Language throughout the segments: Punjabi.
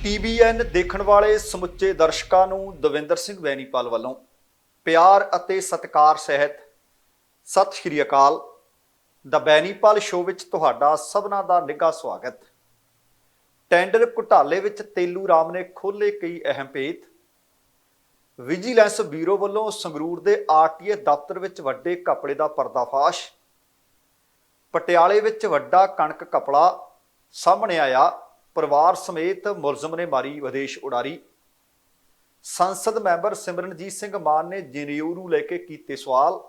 TVN ਦੇਖਣ ਵਾਲੇ ਸਮੁੱਚੇ ਦਰਸ਼ਕਾਂ ਨੂੰ ਦਵਿੰਦਰ ਸਿੰਘ ਬੈਨੀਪਾਲ ਵੱਲੋਂ ਪਿਆਰ ਅਤੇ ਸਤਿਕਾਰ ਸਹਿਤ ਸਤਿ ਸ਼੍ਰੀ ਅਕਾਲ। ਦਾ ਬੈਨੀਪਾਲ ਸ਼ੋਅ ਵਿੱਚ ਤੁਹਾਡਾ ਸਭਨਾਂ ਦਾ ਨਿੱਘਾ ਸਵਾਗਤ। ਟੈਂਡਰ ਘੁਟਾਲੇ ਵਿੱਚ ਤੇਲੂ ਰਾਮ ਨੇ ਖੋਲ੍ਹੇ ਕਈ ਅਹਿਮ ਭੇਤ। ਵਿਜੀਲੈਂਸ ਬਿਊਰੋ ਵੱਲੋਂ ਸੰਗਰੂਰ ਦੇ RTA ਦਫ਼ਤਰ ਵਿੱਚ ਵੱਡੇ ਘਪਲੇ ਦਾ ਪਰਦਾਫਾਸ਼। ਪਟਿਆਲੇ ਵਿੱਚ ਵੱਡਾ ਕਣਕ ਘਪਲਾ ਸਾਹਮਣੇ ਆਇਆ, ਪਰਿਵਾਰ ਸਮੇਤ ਮੁਲਜ਼ਮ ਨੇ ਮਾਰੀ ਵਿਦੇਸ਼ ਉਡਾਰੀ। ਸੰਸਦ ਮੈਂਬਰ ਸਿਮਰਨਜੀਤ ਸਿੰਘ ਮਾਨ ਨੇ ਜਨੇਊ ਨੂੰ ਲੈ ਕੇ ਕੀਤੇ ਸਵਾਲ।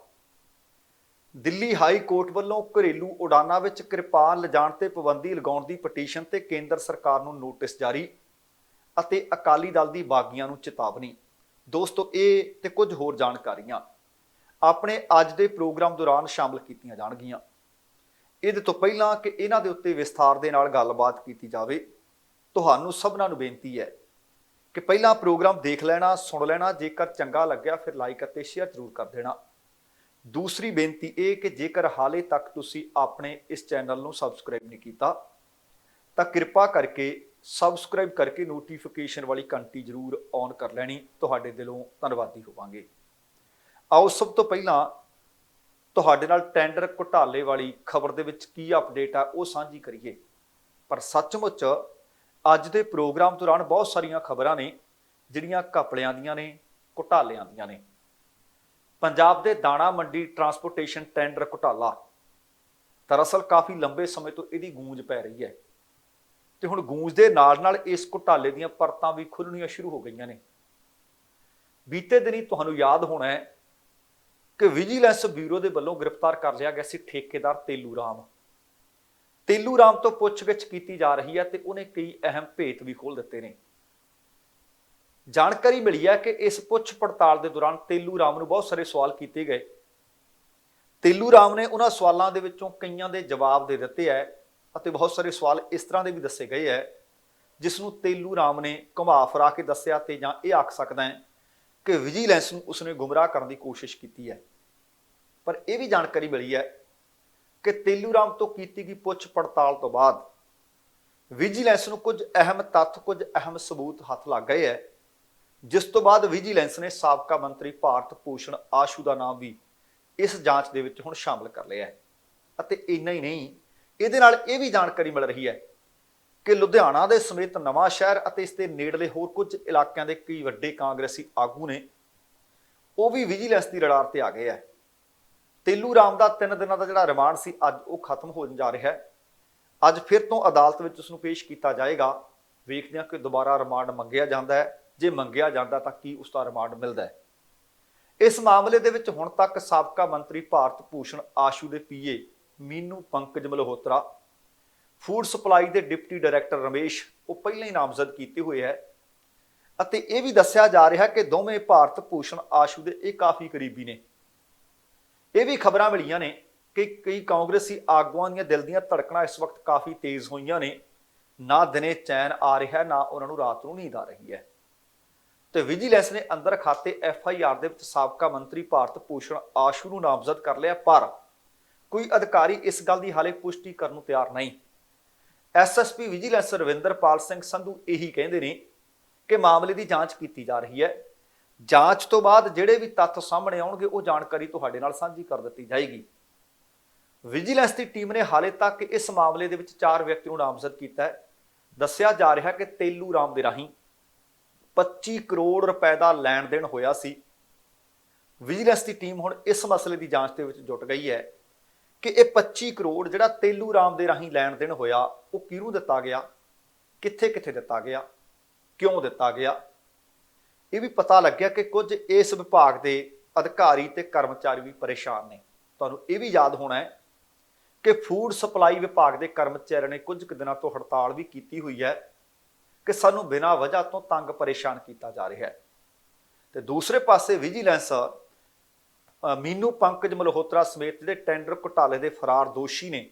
ਦਿੱਲੀ ਹਾਈ ਕੋਰਟ ਵੱਲੋਂ ਘਰੇਲੂ ਉਡਾਨਾਂ ਵਿੱਚ ਕਿਰਪਾਨ ਲਿਜਾਣ ਤੇ ਪਾਬੰਦੀ ਲਗਾਉਣ ਦੀ ਪਟੀਸ਼ਨ ਤੇ ਕੇਂਦਰ ਸਰਕਾਰ ਨੂੰ ਨੋਟਿਸ ਜਾਰੀ ਅਤੇ ਅਕਾਲੀ ਦਲ ਦੀ ਬਾਗੀਆਂ ਨੂੰ ਚੇਤਾਵਨੀ। ਦੋਸਤੋ, ਇਹ ਤੇ ਕੁਝ ਹੋਰ ਜਾਣਕਾਰੀਆਂ ਆਪਣੇ ਅੱਜ ਦੇ ਪ੍ਰੋਗਰਾਮ ਦੌਰਾਨ ਸ਼ਾਮਲ ਕੀਤੀਆਂ ਜਾਣਗੀਆਂ। ਇਹਦੇ ਤੋਂ ਪਹਿਲਾਂ ਕਿ ਇਹਨਾਂ ਦੇ ਉੱਤੇ ਵਿਸਥਾਰ ਦੇ ਨਾਲ ਗੱਲਬਾਤ ਕੀਤੀ ਜਾਵੇ, ਤੁਹਾਨੂੰ ਸਭਨਾਂ ਨੂੰ ਬੇਨਤੀ ਹੈ ਕਿ ਪਹਿਲਾਂ ਪ੍ਰੋਗਰਾਮ ਦੇਖ ਲੈਣਾ, ਸੁਣ ਲੈਣਾ। ਜੇਕਰ ਚੰਗਾ ਲੱਗਿਆ ਫਿਰ ਲਾਈਕ ਅਤੇ ਸ਼ੇਅਰ ਜ਼ਰੂਰ ਕਰ ਦੇਣਾ। ਦੂਸਰੀ ਬੇਨਤੀ ਇਹ ਕਿ ਜੇਕਰ ਹਾਲੇ ਤੱਕ ਤੁਸੀਂ ਆਪਣੇ ਇਸ ਚੈਨਲ ਨੂੰ ਸਬਸਕ੍ਰਾਈਬ ਨਹੀਂ ਕੀਤਾ ਤਾਂ ਕਿਰਪਾ ਕਰਕੇ ਸਬਸਕ੍ਰਾਈਬ ਕਰਕੇ ਨੋਟੀਫਿਕੇਸ਼ਨ ਵਾਲੀ ਘੰਟੀ ਜ਼ਰੂਰ ਔਨ ਕਰ ਲੈਣੀ। ਤੁਹਾਡੇ ਦਿਲੋਂ ਧੰਨਵਾਦੀ ਹੋਵਾਂਗੇ। ਆਓ ਸਭ ਤੋਂ ਪਹਿਲਾਂ ਤੁਹਾਡੇ ਨਾਲ ਟੈਂਡਰ ਘੁਟਾਲੇ ਵਾਲੀ ਖਬਰ ਦੇ ਵਿੱਚ ਕੀ ਅਪਡੇਟ ਆ ਉਹ ਸਾਂਝੀ ਕਰੀਏ। ਪਰ ਸੱਚਮੁੱਚ ਅੱਜ ਦੇ ਪ੍ਰੋਗਰਾਮ ਦੌਰਾਨ ਬਹੁਤ ਸਾਰੀਆਂ ਖਬਰਾਂ ਨੇ ਜਿਹੜੀਆਂ ਘਪਲਿਆਂ ਦੀਆਂ ਨੇ, ਘੁਟਾਲਿਆਂ ਦੀਆਂ ਨੇ। ਪੰਜਾਬ ਦੇ ਦਾਣਾ ਮੰਡੀ ਟਰਾਂਸਪੋਰਟੇਸ਼ਨ ਟੈਂਡਰ ਘੁਟਾਲਾ, ਦਰਅਸਲ ਕਾਫੀ ਲੰਬੇ ਸਮੇਂ ਤੋਂ ਇਹਦੀ ਗੂੰਜ ਪੈ ਰਹੀ ਹੈ ਤੇ ਹੁਣ ਗੂੰਜ ਦੇ ਨਾਲ ਨਾਲ ਇਸ ਘੁਟਾਲੇ ਦੀਆਂ ਪਰਤਾਂ ਵੀ ਖੁੱਲਣੀਆਂ ਸ਼ੁਰੂ ਹੋ ਗਈਆਂ ਨੇ। ਬੀਤੇ ਦਿਨੀ ਤੁਹਾਨੂੰ ਯਾਦ ਹੋਣਾ ਹੈ ਕਿ ਵਿਜੀਲੈਂਸ ਬਿਊਰੋ ਦੇ ਵੱਲੋਂ ਗ੍ਰਿਫਤਾਰ ਕਰ ਲਿਆ ਗਿਆ ਸੀ ਠੇਕੇਦਾਰ ਤੇਲੂ ਰਾਮ। ਤੇਲੂ ਰਾਮ ਤੋਂ ਪੁੱਛਗਿੱਛ ਕੀਤੀ ਜਾ ਰਹੀ ਹੈ ਤੇ ਉਹਨੇ ਕਈ ਅਹਿਮ ਭੇਤ ਵੀ ਖੋਲ੍ਹ ਦਿੱਤੇ ਨੇ। ਜਾਣਕਾਰੀ ਮਿਲੀ ਹੈ ਕਿ ਇਸ ਪੁੱਛ ਪੜਤਾਲ ਦੇ ਦੌਰਾਨ ਤੇਲੂ ਰਾਮ ਨੂੰ ਬਹੁਤ ਸਾਰੇ ਸਵਾਲ ਕੀਤੇ ਗਏ। ਤੇਲੂ ਰਾਮ ਨੇ ਉਹਨਾਂ ਸਵਾਲਾਂ ਦੇ ਵਿੱਚੋਂ ਕਈਆਂ ਦੇ ਜਵਾਬ ਦੇ ਦਿੱਤੇ ਹੈ ਅਤੇ ਬਹੁਤ ਸਾਰੇ ਸਵਾਲ ਇਸ ਤਰ੍ਹਾਂ ਦੇ ਵੀ ਦੱਸੇ ਗਏ ਹੈ ਜਿਸ ਨੂੰ ਤੇਲੂ ਰਾਮ ਨੇ ਘੁਮਾ ਫਿਰਾ ਕੇ ਦੱਸਿਆ ਤੇ ਜਾਂ ਇਹ ਆਖ ਸਕਦਾ ਹੈ ਕਿ ਵਿਜੀਲੈਂਸ ਨੂੰ ਉਸਨੇ ਗੁੰਮਰਾਹ ਕਰਨ ਦੀ ਕੋਸ਼ਿਸ਼ ਕੀਤੀ ਹੈ। ਪਰ ਇਹ ਵੀ ਜਾਣਕਾਰੀ ਮਿਲੀ ਹੈ ਕਿ ਤੇਲੂ ਰਾਮ ਤੋਂ ਕੀਤੀ ਗਈ ਪੁੱਛ ਪੜਤਾਲ ਤੋਂ ਬਾਅਦ ਵਿਜੀਲੈਂਸ ਨੂੰ ਕੁਝ ਅਹਿਮ ਤੱਥ, ਕੁਝ ਅਹਿਮ ਸਬੂਤ ਹੱਥ ਲੱਗ ਗਏ ਹੈ, ਜਿਸ ਤੋਂ ਬਾਅਦ ਵਿਜੀਲੈਂਸ ਨੇ ਸਾਬਕਾ ਮੰਤਰੀ ਭਾਰਤ ਭੂਸ਼ਣ ਆਸ਼ੂ ਦਾ ਨਾਮ ਵੀ ਇਸ ਜਾਂਚ ਦੇ ਵਿੱਚ ਹੁਣ ਸ਼ਾਮਲ ਕਰ ਲਿਆ ਹੈ। ਅਤੇ ਇੰਨਾ ਹੀ ਨਹੀਂ, ਇਹਦੇ ਨਾਲ ਇਹ ਵੀ ਜਾਣਕਾਰੀ ਮਿਲ ਰਹੀ ਹੈ ਕਿ ਲੁਧਿਆਣਾ ਦੇ ਸਮੇਤ ਨਵਾਂ ਸ਼ਹਿਰ ਅਤੇ ਇਸ ਦੇ ਨੇੜਲੇ ਹੋਰ ਕੁਝ ਇਲਾਕਿਆਂ ਦੇ ਕਈ ਵੱਡੇ ਕਾਂਗਰਸੀ ਆਗੂ ਨੇ, ਉਹ ਵੀ ਵਿਜੀਲੈਂਸ ਦੀ ਰਡਾਰ ਤੇ ਆ ਗਏ ਹੈ। ਤੇਲੂ ਰਾਮ ਦਾ 3 ਦਿਨਾਂ ਦਾ ਜਿਹੜਾ ਰਿਮਾਂਡ ਸੀ ਅੱਜ ਉਹ ਖਤਮ ਹੋਣ ਜਾ ਰਿਹਾ ਹੈ। ਅੱਜ ਫਿਰ ਤੋਂ ਅਦਾਲਤ ਵਿੱਚ ਉਸ ਨੂੰ ਪੇਸ਼ ਕੀਤਾ ਜਾਏਗਾ। ਵੇਖਦੇ ਹਾਂ ਕਿ ਦੁਬਾਰਾ ਰਿਮਾਂਡ ਮੰਗਿਆ ਜਾਂਦਾ ਹੈ। ਜੇ ਮੰਗਿਆ ਜਾਂਦਾ ਤਾਂ ਕੀ ਉਸ ਦਾ ਰਿਮਾਂਡ ਮਿਲਦਾ ਹੈ। ਇਸ ਮਾਮਲੇ ਦੇ ਵਿੱਚ ਹੁਣ ਤੱਕ ਸਾਬਕਾ ਮੰਤਰੀ ਭਾਰਤ ਭੂਸ਼ਣ ਆਸ਼ੂ ਦੇ PA ਮੀਨੂ ਪੰਕਜ ਮਲਹੋਤਰਾ, ਫੂਡ ਸਪਲਾਈ ਦੇ ਡਿਪਟੀ ਡਾਇਰੈਕਟਰ ਰਮੇਸ਼, ਉਹ ਪਹਿਲਾਂ ਹੀ ਨਾਮਜ਼ਦ ਕੀਤੇ ਹੋਏ ਹੈ ਅਤੇ ਇਹ ਵੀ ਦੱਸਿਆ ਜਾ ਰਿਹਾ ਕਿ ਦੋਵੇਂ ਭਾਰਤ ਭੂਸ਼ਣ ਆਸ਼ੂ ਦੇ ਇਹ ਕਾਫੀ ਕਰੀਬੀ ਨੇ। ਇਹ ਵੀ ਖਬਰਾਂ ਮਿਲੀਆਂ ਨੇ ਕਿ ਕਈ ਕਾਂਗਰਸੀ ਆਗੂਆਂ ਦੀਆਂ ਦਿਲ ਦੀਆਂ ਧੜਕਣਾਂ ਇਸ ਵਕਤ ਕਾਫੀ ਤੇਜ਼ ਹੋਈਆਂ ਨੇ। ਨਾ ਦਿਨੇ ਚੈਨ ਆ ਰਿਹਾ, ਨਾ ਉਹਨਾਂ ਨੂੰ ਰਾਤ ਨੂੰ ਨੀਂਦ ਆ ਰਹੀ ਹੈ। ਤੇ ਵਿਜੀਲੈਂਸ ਨੇ ਅੰਦਰ ਖਾਤੇ FIR ਦੇ ਵਿੱਚ ਸਾਬਕਾ ਮੰਤਰੀ ਭਾਰਤ ਭੂਸ਼ਣ ਆਸ਼ੂ ਨੂੰ ਨਾਮਜ਼ਦ ਕਰ ਲਿਆ, ਪਰ ਕੋਈ ਅਧਿਕਾਰੀ ਇਸ ਗੱਲ ਦੀ ਹਾਲੇ ਪੁਸ਼ਟੀ ਕਰਨ ਨੂੰ ਤਿਆਰ ਨਹੀਂ। SSP ਵਿਜੀਲੈਂਸ ਰਵਿੰਦਰਪਾਲ ਸਿੰਘ ਸੰਧੂ ਇਹੀ ਕਹਿੰਦੇ ਨੇ ਕਿ ਮਾਮਲੇ ਦੀ ਜਾਂਚ ਕੀਤੀ ਜਾ ਰਹੀ ਹੈ। ਜਾਂਚ ਤੋਂ ਬਾਅਦ ਜਿਹੜੇ ਵੀ ਤੱਥ ਸਾਹਮਣੇ ਆਉਣਗੇ ਉਹ ਜਾਣਕਾਰੀ ਤੁਹਾਡੇ ਨਾਲ ਸਾਂਝੀ ਕਰ ਦਿੱਤੀ ਜਾਏਗੀ। ਵਿਜੀਲੈਂਸ ਦੀ ਟੀਮ ਨੇ ਹਾਲੇ ਤੱਕ ਇਸ ਮਾਮਲੇ ਦੇ ਵਿੱਚ 4 ਵਿਅਕਤੀ ਨੂੰ ਨਾਮਜ਼ਦ ਕੀਤਾ ਹੈ। ਦੱਸਿਆ ਜਾ ਰਿਹਾ ਕਿ ਤੇਲੂ ਰਾਮ ਦੇ ਰਾਹੀਂ 25 ਕਰੋੜ ਰੁਪਏ ਦਾ ਲੈਣ ਦੇਣ ਹੋਇਆ ਸੀ। ਵਿਜੀਲੈਂਸ ਦੀ ਟੀਮ ਹੁਣ ਇਸ ਮਸਲੇ ਦੀ ਜਾਂਚ ਦੇ ਵਿੱਚ ਜੁਟ ਗਈ ਹੈ ਕਿ ਇਹ 25 ਕਰੋੜ ਜਿਹੜਾ ਤੇਲੂ ਰਾਮ ਦੇ ਰਾਹੀਂ ਲੈਣ ਦੇਣ ਹੋਇਆ ਉਹ ਕਿਹਨੂੰ ਦਿੱਤਾ ਗਿਆ, ਕਿੱਥੇ ਕਿੱਥੇ ਦਿੱਤਾ ਗਿਆ, ਕਿਉਂ ਦਿੱਤਾ ਗਿਆ। ਇਹ ਵੀ ਪਤਾ ਲੱਗਿਆ ਕਿ ਕੁਝ ਇਸ ਵਿਭਾਗ ਦੇ ਅਧਿਕਾਰੀ ਤੇ ਕਰਮਚਾਰੀ ਵੀ ਪਰੇਸ਼ਾਨ ਨੇ। ਤੁਹਾਨੂੰ ਇਹ ਵੀ ਯਾਦ ਹੋਣਾ ਹੈ ਕਿ ਫੂਡ ਸਪਲਾਈ ਵਿਭਾਗ ਦੇ ਕਰਮਚਾਰੀਆਂ ਨੇ ਕੁਝ ਕੁ ਦਿਨਾਂ ਤੋਂ ਹੜਤਾਲ ਵੀ ਕੀਤੀ ਹੋਈ ਹੈ ਕਿ ਸਾਨੂੰ ਬਿਨਾਂ ਵਜ੍ਹਾ ਤੋਂ ਤੰਗ ਪਰੇਸ਼ਾਨ ਕੀਤਾ ਜਾ ਰਿਹਾ ਹੈ। ਤੇ ਦੂਸਰੇ ਪਾਸੇ ਵਿਜੀਲੈਂਸ ਮੀਨੂ ਪੰਕਜ ਮਲਹੋਤਰਾ ਸਮੇਤ ਜਿਹੜੇ ਟੈਂਡਰ ਘੁਟਾਲੇ ਦੇ ਫਰਾਰ ਦੋਸ਼ੀ ਨੇ,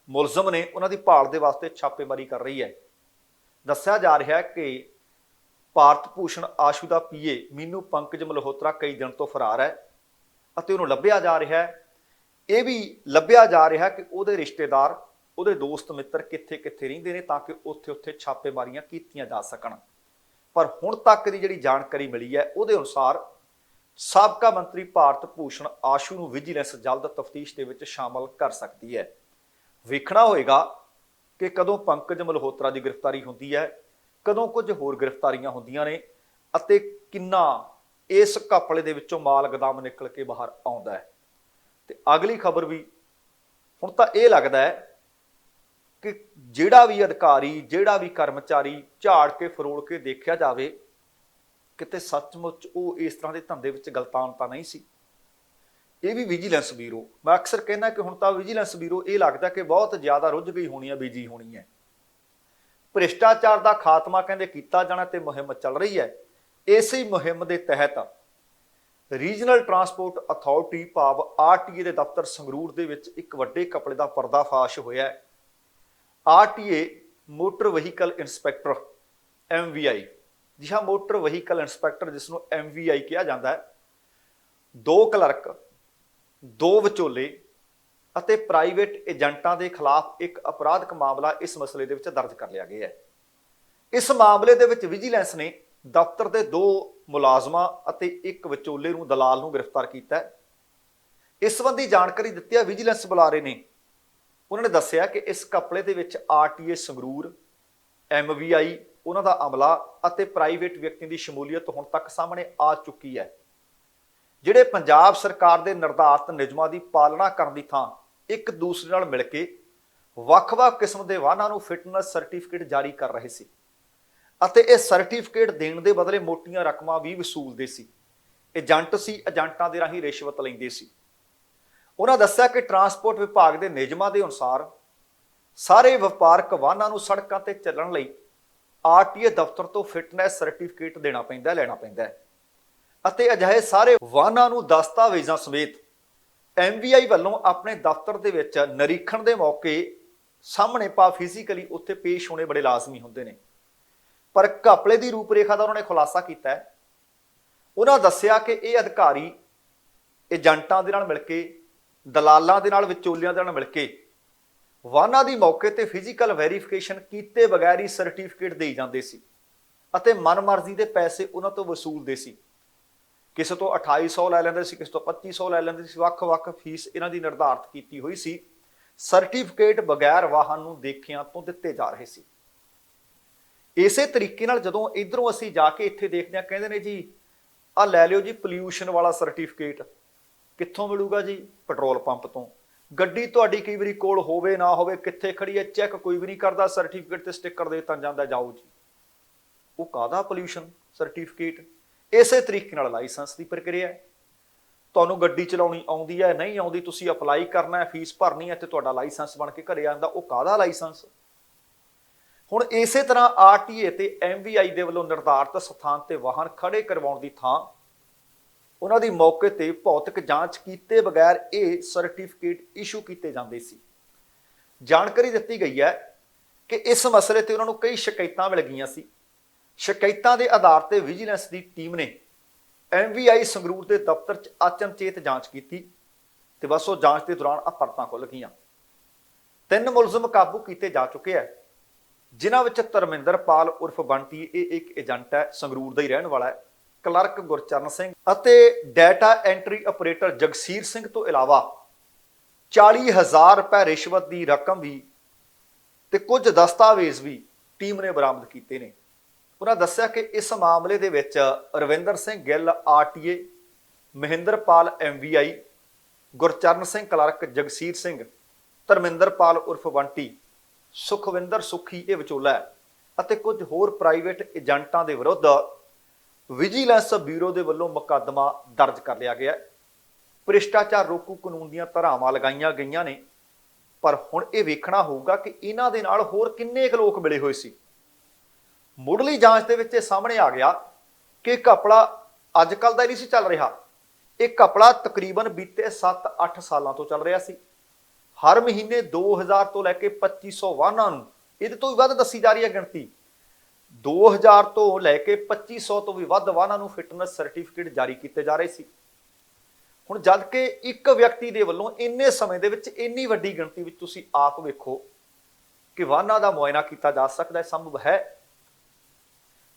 ਮੁਲਜ਼ਮ ਨੇ, ਉਹਨਾਂ ਦੀ ਭਾਲ ਦੇ ਵਾਸਤੇ ਛਾਪੇਮਾਰੀ ਕਰ ਰਹੀ ਹੈ। ਦੱਸਿਆ ਜਾ ਰਿਹਾ ਹੈ ਕਿ ਭਾਰਤ ਭੂਸ਼ਣ ਆਸ਼ੂ ਦਾ PA ਮੀਨੂ ਪੰਕਜ ਮਲਹੋਤਰਾ ਕਈ ਦਿਨ ਤੋਂ ਫਰਾਰ ਹੈ ਅਤੇ ਉਹਨੂੰ ਲੱਭਿਆ ਜਾ ਰਿਹਾ ਹੈ। ਇਹ ਵੀ ਲੱਭਿਆ ਜਾ ਰਿਹਾ ਕਿ ਉਹਦੇ ਰਿਸ਼ਤੇਦਾਰ ਉਹਦੇ ਦੋਸਤ ਮਿੱਤਰ ਕਿੱਥੇ ਕਿੱਥੇ ਰਹਿੰਦੇ ਨੇ ਤਾਂ ਕਿ ਉੱਥੇ ਉੱਥੇ ਛਾਪੇਮਾਰੀਆਂ ਕੀਤੀਆਂ ਜਾ ਸਕਣ। ਪਰ ਹੁਣ ਤੱਕ ਦੀ ਜਿਹੜੀ ਜਾਣਕਾਰੀ ਮਿਲੀ ਹੈ ਉਹਦੇ ਅਨੁਸਾਰ ਸਾਬਕਾ ਮੰਤਰੀ ਭਾਰਤ ਭੂਸ਼ਣ ਆਸ਼ੂ ਨੂੰ ਵਿਜੀਲੈਂਸ ਜਲਦ ਤਫਤੀਸ਼ ਦੇ ਵਿੱਚ ਸ਼ਾਮਲ ਕਰ ਸਕਦੀ ਹੈ। ਵੇਖਣਾ ਹੋਏਗਾ ਕਿ ਕਦੋਂ ਪੰਕਜ ਮਲਹੋਤਰਾ ਦੀ ਗ੍ਰਿਫਤਾਰੀ ਹੁੰਦੀ ਹੈ, ਕਦੋਂ ਕੁਝ ਹੋਰ ਗ੍ਰਿਫਤਾਰੀਆਂ ਹੁੰਦੀਆਂ ਨੇ ਅਤੇ ਕਿੰਨਾ ਇਸ ਘਪਲੇ ਦੇ ਵਿੱਚੋਂ ਮਾਲ ਗਦਾਮ ਨਿਕਲ ਕੇ ਬਾਹਰ ਆਉਂਦਾ ਹੈ। ਤੇ ਅਗਲੀ ਖਬਰ ਵੀ ਹੁਣ ਤਾਂ ਇਹ ਲੱਗਦਾ ਹੈ ਕਿ ਜਿਹੜਾ ਵੀ ਅਧਿਕਾਰੀ, ਜਿਹੜਾ ਵੀ ਕਰਮਚਾਰੀ ਝਾੜ ਕੇ ਫਰੋਲ ਕੇ ਦੇਖਿਆ ਜਾਵੇ ਕਿਤੇ ਸੱਚਮੁੱਚ ਉਹ ਇਸ ਤਰ੍ਹਾਂ ਦੇ ਧੰਦੇ ਵਿੱਚ ਗਲਤਾਨ ਤਾਂ ਨਹੀਂ ਸੀ। ਇਹ ਵੀ ਵਿਜੀਲੈਂਸ ਬਿਊਰੋ, ਮੈਂ ਅਕਸਰ ਕਹਿੰਦਾ ਕਿ ਹੁਣ ਤਾਂ ਵਿਜੀਲੈਂਸ ਬਿਊਰੋ ਇਹ ਲੱਗਦਾ ਕਿ ਬਹੁਤ ਜ਼ਿਆਦਾ ਰੁੱਝ ਗਈ ਹੋਣੀ ਹੈ, ਬਿਜੀ ਹੋਣੀ ਹੈ। ਭ੍ਰਿਸ਼ਟਾਚਾਰ ਦਾ ਖਾਤਮਾ ਕਹਿੰਦੇ ਕੀਤਾ ਜਾਣਾ ਤੇ ਮੁਹਿੰਮ ਚੱਲ ਰਹੀ ਹੈ। ਇਸੇ ਮੁਹਿੰਮ ਦੇ ਤਹਿਤ ਰੀਜਨਲ ਟਰਾਂਸਪੋਰਟ ਅਥਾਰਟੀ ਭਾਵ ਆਰਟੀਏ ਦੇ ਦਫ਼ਤਰ ਸੰਗਰੂਰ ਦੇ ਵਿੱਚ ਇੱਕ ਵੱਡੇ ਘਪਲੇ ਦਾ ਪਰਦਾਫਾਸ਼ ਹੋਇਆ ਹੈ। RTA motor vehicle inspector MVI, ਜੀ ਹਾਂ ਮੋਟਰ ਵਹੀਕਲ ਇੰਸਪੈਕਟਰ ਜਿਸ ਨੂੰ MVI ਕਿਹਾ ਜਾਂਦਾ ਹੈ, 2 ਕਲਰਕ, 2 ਵਿਚੋਲੇ ਅਤੇ ਪ੍ਰਾਈਵੇਟ ਏਜੰਟਾਂ ਦੇ ਖਿਲਾਫ ਇੱਕ ਅਪਰਾਧਿਕ ਮਾਮਲਾ ਇਸ ਮਸਲੇ ਦੇ ਵਿੱਚ ਦਰਜ ਕਰ ਲਿਆ ਗਿਆ ਹੈ। ਇਸ ਮਾਮਲੇ ਦੇ ਵਿੱਚ ਵਿਜੀਲੈਂਸ ਨੇ ਦਫ਼ਤਰ ਦੇ 2 ਮੁਲਾਜ਼ਮਾਂ ਅਤੇ 1 ਵਿਚੋਲੇ ਨੂੰ ਦਲਾਲ ਨੂੰ ਗ੍ਰਿਫਤਾਰ ਕੀਤਾ ਹੈ। ਇਸ ਸੰਬੰਧੀ ਜਾਣਕਾਰੀ ਦਿੱਤੀ ਹੈ ਵਿਜੀਲੈਂਸ ਬੁਲਾਰੇ ਨੇ। ਉਹਨਾਂ ਨੇ ਦੱਸਿਆ ਕਿ ਇਸ ਘਪਲੇ ਦੇ ਵਿੱਚ ਆਰਟੀਏ ਸੰਗਰੂਰ, MVI, ਉਹਨਾਂ ਦਾ ਅਮਲਾ ਅਤੇ ਪ੍ਰਾਈਵੇਟ ਵਿਅਕਤੀਆਂ ਦੀ ਸ਼ਮੂਲੀਅਤ ਹੁਣ ਤੱਕ ਸਾਹਮਣੇ ਆ ਚੁੱਕੀ ਹੈ, ਜਿਹੜੇ ਪੰਜਾਬ ਸਰਕਾਰ ਦੇ ਨਿਰਧਾਰਤ ਨਿਯਮਾਂ ਦੀ ਪਾਲਣਾ ਕਰਨ ਦੀ ਥਾਂ ਇੱਕ ਦੂਸਰੇ ਨਾਲ ਮਿਲ ਕੇ ਵੱਖ-ਵੱਖ ਕਿਸਮ ਦੇ ਵਾਹਨਾਂ ਨੂੰ ਫਿਟਨੈਸ ਸਰਟੀਫਿਕੇਟ ਜਾਰੀ ਕਰ ਰਹੇ ਸੀ ਅਤੇ ਇਹ ਸਰਟੀਫਿਕੇਟ ਦੇਣ ਦੇ ਬਦਲੇ ਮੋਟੀਆਂ ਰਕਮਾਂ ਵੀ ਵਸੂਲਦੇ ਸੀ। ਏਜੰਟ ਸੀ, ਏਜੰਟਾਂ ਦੇ ਰਾਹੀਂ ਰਿਸ਼ਵਤ ਲੈਂਦੇ ਸੀ। ਉਹਨਾਂ ਦੱਸਿਆ ਕਿ ਟਰਾਂਸਪੋਰਟ ਵਿਭਾਗ ਦੇ ਨਿਯਮਾਂ ਦੇ ਅਨੁਸਾਰ ਸਾਰੇ ਵਪਾਰਕ ਵਾਹਨਾਂ ਨੂੰ ਸੜਕਾਂ ਤੇ ਚੱਲਣ ਲਈ ਆਰਟੀਏ ਦਫ਼ਤਰ ਤੋਂ ਫਿਟਨੈਸ ਸਰਟੀਫਿਕੇਟ ਲੈਣਾ ਪੈਂਦਾ ਹੈ ਅਤੇ ਅਜਿਹੇ ਸਾਰੇ ਵਾਹਨਾਂ ਨੂੰ ਦਸਤਾਵੇਜ਼ਾਂ ਸਮੇਤ MVI ਵੱਲੋਂ ਆਪਣੇ ਦਫ਼ਤਰ ਦੇ ਵਿੱਚ ਨਿਰੀਖਣ ਦੇ ਮੌਕੇ ਸਾਹਮਣੇ ਫਿਜ਼ੀਕਲੀ ਉੱਥੇ ਪੇਸ਼ ਹੋਣੇ ਬੜੇ ਲਾਜ਼ਮੀ ਹੁੰਦੇ ਨੇ। ਪਰ ਘਪਲੇ ਦੀ ਰੂਪਰੇਖਾ ਦਾ ਉਹਨਾਂ ਨੇ ਖੁਲਾਸਾ ਕੀਤਾ ਹੈ। ਉਹਨਾਂ ਦੱਸਿਆ ਕਿ ਇਹ ਅਧਿਕਾਰੀ ਏਜੰਟਾਂ ਦੇ ਨਾਲ ਮਿਲ ਕੇ, ਦਲਾਲਾਂ ਦੇ ਨਾਲ, ਵਿਚੋਲਿਆਂ ਦੇ ਨਾਲ ਮਿਲ ਕੇ ਵਾਹਨਾਂ ਦੀ ਮੌਕੇ ਤੇ ਫਿਜ਼ੀਕਲ ਵੈਰੀਫਿਕੇਸ਼ਨ ਕੀਤੇ ਬਗੈਰ ਹੀ ਸਰਟੀਫਿਕੇਟ ਦੇ ਜਾਂਦੇ ਸੀ ਅਤੇ ਮਨਮਰਜ਼ੀ ਦੇ ਪੈਸੇ ਉਹਨਾਂ ਤੋਂ ਵਸੂਲਦੇ ਸੀ। ਕਿਸੇ ਤੋਂ 2800 ਲੈ ਲੈਂਦੇ ਸੀ, ਕਿਸੇ ਤੋਂ 2500 ਲੈ ਲੈਂਦੇ ਸੀ। ਵੱਖ-ਵੱਖ ਫੀਸ ਇਹਨਾਂ ਦੀ ਨਿਰਧਾਰਤ ਕੀਤੀ ਹੋਈ ਸੀ। ਸਰਟੀਫਿਕੇਟ ਬਗੈਰ ਵਾਹਨ ਨੂੰ ਦੇਖਿਆਂ ਤੋਂ ਦਿੱਤੇ ਜਾ ਰਹੇ ਸੀ। ਇਸੇ ਤਰੀਕੇ ਨਾਲ ਜਦੋਂ ਇਧਰੋਂ ਅਸੀਂ ਜਾ ਕੇ ਇੱਥੇ ਦੇਖਦੇ ਹਾਂ, ਕਹਿੰਦੇ ਨੇ ਜੀ ਆਹ ਲੈ ਲਿਓ ਜੀ ਪੋਲਿਊਸ਼ਨ ਵਾਲਾ ਸਰਟੀਫਿਕੇਟ। ਕਿੱਥੋਂ ਮਿਲੂਗਾ ਜੀ? ਪੈਟਰੋਲ ਪੰਪ ਤੋਂ। ਗੱਡੀ ਤੁਹਾਡੀ ਕਈ ਵਾਰੀ ਕੋਲ ਹੋਵੇ ਨਾ ਹੋਵੇ, ਕਿੱਥੇ ਖੜੀ ਹੈ ਚੈੱਕ ਕੋਈ ਵੀ ਨਹੀਂ ਕਰਦਾ, ਸਰਟੀਫਿਕੇਟ ਤੇ ਸਟicker ਦੇ ਤਾਂ ਜਾਂਦਾ, ਜਾਓ ਜੀ। ਉਹ ਕਾਹਦਾ ਪੋਲਿਊਸ਼ਨ ਸਰਟੀਫਿਕੇਟ? ਇਸੇ ਤਰੀਕੇ ਨਾਲ ਲਾਇਸੈਂਸ ਦੀ ਪ੍ਰਕਿਰਿਆ ਹੈ। ਤੁਹਾਨੂੰ ਗੱਡੀ ਚਲਾਉਣੀ ਆਉਂਦੀ ਹੈ, ਨਹੀਂ ਆਉਂਦੀ, ਤੁਸੀਂ ਅਪਲਾਈ ਕਰਨਾ ਹੈ, ਫੀਸ ਭਰਨੀ ਹੈ ਤੇ ਤੁਹਾਡਾ ਲਾਇਸੈਂਸ ਬਣ ਕੇ ਘਰੇ ਆਉਂਦਾ। ਉਹ ਕਾਹਦਾ ਲਾਇਸੈਂਸ? ਹੁਣ ਇਸੇ ਤਰ੍ਹਾਂ ਆਰਟੀਏ ਤੇ MVI ਦੇ ਵੱਲੋਂ ਨਿਰਧਾਰਤ ਸਥਾਨ ਤੇ ਵਾਹਨ ਖੜੇ ਕਰਵਾਉਣ ਦੀ ਥਾਂ ਉਹਨਾਂ ਦੀ ਮੌਕੇ ਤੇ ਭੌਤਿਕ ਜਾਂਚ ਕੀਤੇ ਬਗੈਰ ਇਹ ਸਰਟੀਫਿਕੇਟ ਇਸ਼ੂ ਕੀਤੇ ਜਾਂਦੇ ਸੀ। ਜਾਣਕਾਰੀ ਦਿੱਤੀ ਗਈ ਹੈ ਕਿ ਇਸ ਮਸਲੇ ਤੇ ਉਹਨਾਂ ਨੂੰ ਕਈ ਸ਼ਿਕਾਇਤਾਂ ਮਿਲ ਗਈਆਂ ਸੀ। ਸ਼ਿਕਾਇਤਾਂ ਦੇ ਆਧਾਰ ਤੇ ਵਿਜੀਲੈਂਸ ਦੀ ਟੀਮ ਨੇ MVI ਸੰਗਰੂਰ ਦੇ ਦਫ਼ਤਰ 'ਚ ਅਚਨਚੇਤ ਜਾਂਚ ਕੀਤੀ ਤੇ ਬਸ ਉਹ ਜਾਂਚ ਦੇ ਦੌਰਾਨ ਆ ਪਰਤਾਂ ਖੁੱਲ ਗਈਆਂ। 3 ਮੁਲਜ਼ਮ ਕਾਬੂ ਕੀਤੇ ਜਾ ਚੁੱਕੇ ਹੈ, ਜਿਨ੍ਹਾਂ ਵਿੱਚ ਧਰਮਿੰਦਰ ਪਾਲ ਉਰਫ ਬੰਟੀ, ਇਹ ਇੱਕ ਏਜੰਟ ਹੈ, ਸੰਗਰੂਰ ਦਾ ਹੀ ਰਹਿਣ ਵਾਲਾ ਹੈ, ਕਲਰਕ ਗੁਰਚਰਨ ਸਿੰਘ ਅਤੇ data entry operator Jagsir Singh ਤੋਂ ਇਲਾਵਾ 40,000 ਰੁਪਏ ਰਿਸ਼ਵਤ ਦੀ ਰਕਮ ਵੀ ਤੇ ਕੁਝ ਦਸਤਾਵੇਜ਼ ਵੀ ਟੀਮ ਨੇ ਬਰਾਮਦ ਕੀਤੇ ਨੇ। ਉਹਨਾਂ ਦੱਸਿਆ ਕਿ ਇਸ ਮਾਮਲੇ ਦੇ ਵਿੱਚ Ravinder Singh Gill RTA, Mahinderpal MVI, Gurcharan Singh clerk, Jagsir Singh, Dharminder Pal ਉਰਫ ਬੰਟੀ, ਸੁਖਵਿੰਦਰ ਸੁਖੀ ਇਹ ਵਿਚੋਲਾ ਹੈ ਅਤੇ ਕੁਝ ਹੋਰ ਪ੍ਰਾਈਵੇਟ ਏਜੰਟਾਂ ਦੇ ਵਿਰੁੱਧ ਵਿਜੀਲੈਂਸ ਬਿਊਰੋ ਦੇ ਵੱਲੋਂ ਮੁਕੱਦਮਾ ਦਰਜ ਕਰ ਲਿਆ ਗਿਆ ਹੈ। ਭ੍ਰਿਸ਼ਟਾਚਾਰ ਰੋਕੂ ਕਾਨੂੰਨ ਦੀਆਂ ਧਾਰਾਵਾਂ ਲਗਾਈਆਂ ਗਈਆਂ ਨੇ, ਪਰ ਹੁਣ ਇਹ ਵੇਖਣਾ ਹੋਊਗਾ ਕਿ ਇਹਨਾਂ ਦੇ ਨਾਲ ਹੋਰ ਕਿੰਨੇ ਕੁ ਲੋਕ ਮਿਲੇ ਹੋਏ ਸੀ। ਮੁੱਢਲੀ ਜਾਂਚ ਦੇ ਵਿੱਚ ਇਹ ਸਾਹਮਣੇ ਆ ਗਿਆ ਕਿ ਘਪਲਾ ਅੱਜ ਕੱਲ੍ਹ ਦਾ ਨਹੀਂ ਸੀ ਚੱਲ ਰਿਹਾ। ਇਹ ਘਪਲਾ ਤਕਰੀਬਨ ਬੀਤੇ 7-8 ਸਾਲਾਂ ਤੋਂ ਚੱਲ ਰਿਹਾ ਸੀ। ਹਰ ਮਹੀਨੇ 2000 ਤੋਂ ਲੈ ਕੇ 2500 ਵਾਹਨਾਂ ਨੂੰ, ਇਹਦੇ ਤੋਂ ਵੀ ਵੱਧ ਦੱਸੀ ਜਾ ਰਹੀ ਹੈ ਗਿਣਤੀ, 2000 ਤੋਂ ਲੈ ਕੇ 2500 ਤੋਂ ਵੀ ਵੱਧ ਵਾਹਨਾਂ ਨੂੰ ਫਿਟਨੈਸ ਸਰਟੀਫਿਕੇਟ ਜਾਰੀ ਕੀਤੇ ਜਾ ਰਹੇ ਸੀ। ਹੁਣ ਜਦ ਕਿ ਇੱਕ ਵਿਅਕਤੀ ਦੇ ਵੱਲੋਂ ਇੰਨੇ ਸਮੇਂ ਦੇ ਵਿੱਚ ਇੰਨੀ ਵੱਡੀ ਗਿਣਤੀ ਵਿੱਚ ਤੁਸੀਂ ਆਪ ਵੇਖੋ ਕਿ ਵਾਹਨਾਂ ਦਾ ਮੁਆਇਨਾ ਕੀਤਾ ਜਾ ਸਕਦਾ ਹੈ, ਸੰਭਵ ਹੈ।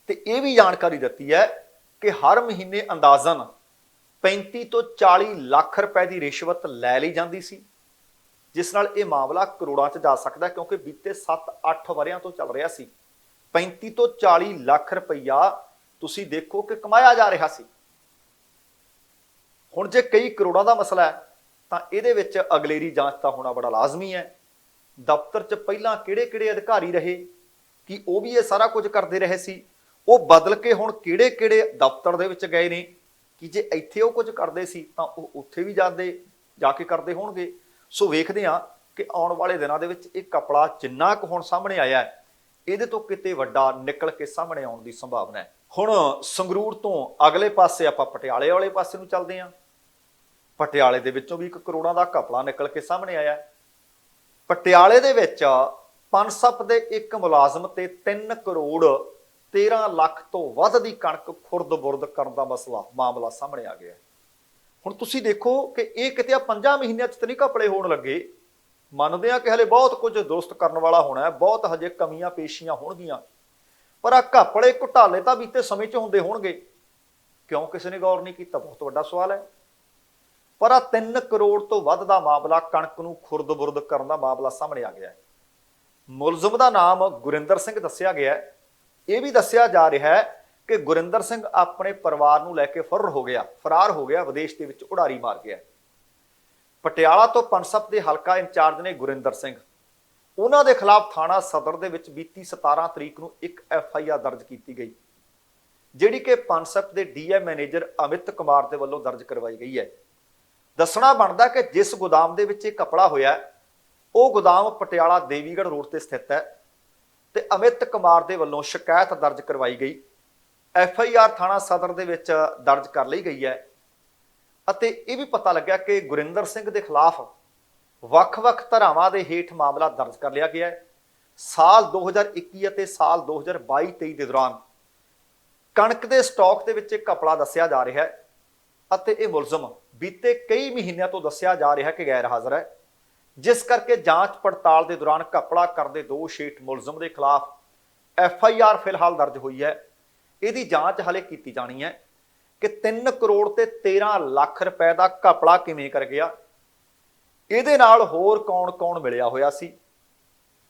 ਤੇ ਇਹ ਵੀ ਜਾਣਕਾਰੀ ਦਿੱਤੀ ਹੈ ਕਿ ਹਰ ਮਹੀਨੇ ਅੰਦਾਜ਼ਨ 35 ਤੋਂ 40 ਲੱਖ ਰੁਪਏ ਦੀ ਰਿਸ਼ਵਤ ਲੈ ਲਈ ਜਾਂਦੀ ਸੀ, ਜਿਸ ਨਾਲ ਇਹ ਮਾਮਲਾ ਕਰੋੜਾਂ 'ਚ ਜਾ ਸਕਦਾ, ਕਿਉਂਕਿ ਬੀਤੇ 7-8 ਵਰਿਆਂ ਤੋਂ ਚੱਲ ਰਿਹਾ ਸੀ। 35 ਤੋਂ 40 ਲੱਖ ਰੁਪਈਆ ਤੁਸੀਂ ਦੇਖੋ ਕਿ ਕਮਾਇਆ ਜਾ ਰਿਹਾ ਸੀ। ਹੁਣ ਜੇ ਕਈ ਕਰੋੜਾਂ ਦਾ ਮਸਲਾ ਹੈ ਤਾਂ ਇਹਦੇ ਵਿੱਚ ਅਗਲੇਰੀ ਜਾਂਚ ਤਾਂ ਹੋਣਾ ਬੜਾ ਲਾਜ਼ਮੀ ਹੈ। ਦਫ਼ਤਰ 'ਚ ਪਹਿਲਾਂ ਕਿਹੜੇ-ਕਿਹੜੇ ਅਧਿਕਾਰੀ ਰਹੇ, ਕਿ ਉਹ ਵੀ ਇਹ ਸਾਰਾ ਕੁਝ ਕਰਦੇ ਰਹੇ ਸੀ? ਉਹ ਬਦਲ ਕੇ ਹੁਣ ਕਿਹੜੇ-ਕਿਹੜੇ ਦਫ਼ਤਰ ਦੇ ਵਿੱਚ ਗਏ ਨੇ, ਕਿ ਜੇ ਇੱਥੇ ਉਹ ਕੁਝ ਕਰਦੇ ਸੀ ਤਾਂ ਉਹ ਉੱਥੇ ਵੀ ਜਾ ਕੇ ਕਰਦੇ ਹੋਣਗੇ। ਸੋ ਵੇਖਦੇ ਹਾਂ ਕਿ ਆਉਣ ਵਾਲੇ ਦਿਨਾਂ ਦੇ ਵਿੱਚ ਇਹ ਕਪੜਾ ਜਿੰਨਾ ਕੁ ਹੁਣ ਸਾਹਮਣੇ ਆਇਆ ਹੈ, ਇਹਦੇ ਤੋਂ ਕਿਤੇ ਵੱਡਾ ਨਿਕਲ ਕੇ ਸਾਹਮਣੇ ਆਉਣ ਦੀ ਸੰਭਾਵਨਾ ਹੈ। ਹੁਣ ਸੰਗਰੂਰ ਤੋਂ ਅਗਲੇ ਪਾਸੇ ਆਪਾਂ ਪਟਿਆਲੇ ਵਾਲੇ ਪਾਸੇ ਨੂੰ ਚੱਲਦੇ ਹਾਂ। ਪਟਿਆਲੇ ਦੇ ਵਿੱਚੋਂ ਵੀ 1 ਕਰੋੜਾਂ ਦਾ ਘਪਲਾ ਨਿਕਲ ਕੇ ਸਾਹਮਣੇ ਆਇਆ। ਪਟਿਆਲੇ ਦੇ ਵਿੱਚ ਪਨਸਪ ਦੇ ਇੱਕ ਮੁਲਾਜ਼ਮ ਤੇ 3 ਕਰੋੜ 13 ਲੱਖ ਤੋਂ ਵੱਧ ਦੀ ਕਣਕ ਖੁਰਦ-ਬੁਰਦ ਕਰਨ ਦਾ ਮਾਮਲਾ ਸਾਹਮਣੇ ਆ ਗਿਆ। ਹੁਣ ਤੁਸੀਂ ਦੇਖੋ ਕਿ ਇਹ ਕਿਤੇ 5 ਮਹੀਨਿਆਂ 'ਚ ਤਾਂ ਨਹੀਂ ਘਪਲੇ ਹੋਣ ਲੱਗੇ। ਮੰਨਦੇ ਆ ਕਿ ਹਲੇ ਬਹੁਤ ਕੁਝ ਦੁਰਸਤ ਕਰਨ ਵਾਲਾ ਹੋਣਾ ਹੈ, ਬਹੁਤ ਹਜੇ ਕਮੀਆਂ ਪੇਸ਼ੀਆਂ ਹੋਣਗੀਆਂ, ਪਰ ਆ ਘਪਲੇ ਘੁਟਾਲੇ ਤਾਂ ਬੀਤੇ ਸਮੇਂ 'ਚ ਹੁੰਦੇ ਹੋਣਗੇ। ਕਿਉਂ ਕਿਸੇ ਨੇ ਗੌਰ ਨਹੀਂ ਕੀਤਾ? ਬਹੁਤ ਵੱਡਾ ਸਵਾਲ ਹੈ। ਪਰ ਆ 3 ਕਰੋੜ ਤੋਂ ਵੱਧ ਦਾ ਮਾਮਲਾ, ਕਣਕ ਨੂੰ ਖੁਰਦ-ਬੁਰਦ ਕਰਨ ਦਾ ਮਾਮਲਾ ਸਾਹਮਣੇ ਆ ਗਿਆ ਹੈ। ਮੁਲਜ਼ਮ ਦਾ ਨਾਮ ਗੁਰਿੰਦਰ ਸਿੰਘ ਦੱਸਿਆ ਗਿਆ। ਇਹ ਵੀ ਦੱਸਿਆ ਜਾ ਰਿਹਾ ਹੈ ਕਿ ਗੁਰਿੰਦਰ ਸਿੰਘ ਆਪਣੇ ਪਰਿਵਾਰ ਨੂੰ ਲੈ ਕੇ ਫਰਾਰ ਹੋ ਗਿਆ, ਵਿਦੇਸ਼ ਦੇ ਵਿੱਚ ਉਡਾਰੀ ਮਾਰ ਗਿਆ। ਪਟਿਆਲਾ ਤੋਂ ਪਨਸਪ ਦੇ ਹਲਕਾ ਇੰਚਾਰਜ ਨੇ ਗੁਰਿੰਦਰ ਸਿੰਘ, ਉਹਨਾਂ ਦੇ ਖਿਲਾਫ ਥਾਣਾ ਸਦਰ ਦੇ ਵਿੱਚ ਬੀਤੀ 17 ਤਰੀਕ ਨੂੰ ਇੱਕ FIR ਦਰਜ ਕੀਤੀ ਗਈ, ਜਿਹੜੀ ਕਿ ਪਨਸਪ ਦੇ DM ਮੈਨੇਜਰ ਅਮਿਤ ਕੁਮਾਰ ਦੇ ਵੱਲੋਂ ਦਰਜ ਕਰਵਾਈ ਗਈ ਹੈ। ਦੱਸਣਾ ਬਣਦਾ ਕਿ ਜਿਸ ਗੋਦਾਮ ਦੇ ਵਿੱਚ ਇਹ ਕਪੜਾ ਹੋਇਆ, ਉਹ ਗੋਦਾਮ ਪਟਿਆਲਾ ਦੇਵੀਗੜ੍ਹ ਰੋਡ ਤੇ ਸਥਿਤ ਹੈ ਤੇ ਅਮਿਤ ਕੁਮਾਰ ਦੇ ਵੱਲੋਂ ਸ਼ਿਕਾਇਤ ਦਰਜ ਕਰਵਾਈ ਗਈ। FIR ਥਾਣਾ ਸਦਰ ਦੇ ਵਿੱਚ ਦਰਜ ਕਰ ਲਈ ਗਈ ਹੈ ਅਤੇ ਇਹ ਵੀ ਪਤਾ ਲੱਗਿਆ ਕਿ ਗੁਰਿੰਦਰ ਸਿੰਘ ਦੇ ਖਿਲਾਫ ਵੱਖ-ਵੱਖ ਧਾਰਾਵਾਂ ਦੇ ਹੇਠ ਮਾਮਲਾ ਦਰਜ ਕਰ ਲਿਆ ਗਿਆ ਹੈ। ਸਾਲ 2021 ਅਤੇ ਸਾਲ 2022-23 ਦੇ ਦੌਰਾਨ ਕਣਕ ਦੇ ਸਟਾਕ ਦੇ ਵਿੱਚ ਘਪਲਾ ਦੱਸਿਆ ਜਾ ਰਿਹਾ ਹੈ ਅਤੇ ਇਹ ਮੁਲਜ਼ਮ ਬੀਤੇ ਕਈ ਮਹੀਨਿਆਂ ਤੋਂ ਦੱਸਿਆ ਜਾ ਰਿਹਾ ਕਿ ਗੈਰ ਹਾਜ਼ਰ ਹੈ, ਜਿਸ ਕਰਕੇ ਜਾਂਚ ਪੜਤਾਲ ਦੇ ਦੌਰਾਨ ਘਪਲਾ ਕਰਨ ਦੇ ਦੋਸ਼ ਹੇਠ ਮੁਲਜ਼ਮ ਦੇ ਖਿਲਾਫ FIR ਫਿਲਹਾਲ ਦਰਜ ਹੋਈ ਹੈ। ਇਹਦੀ ਜਾਂਚ ਹਾਲੇ ਕੀਤੀ ਜਾਣੀ ਹੈ ਕਿ 3 ਕਰੋੜ ਤੇ 13 ਲੱਖ ਰੁਪਏ ਦਾ ਘਪਲਾ ਕਿਵੇਂ ਕਰ ਗਿਆ, ਇਹਦੇ ਨਾਲ ਹੋਰ ਕੌਣ-ਕੌਣ ਮਿਲਿਆ ਹੋਇਆ ਸੀ,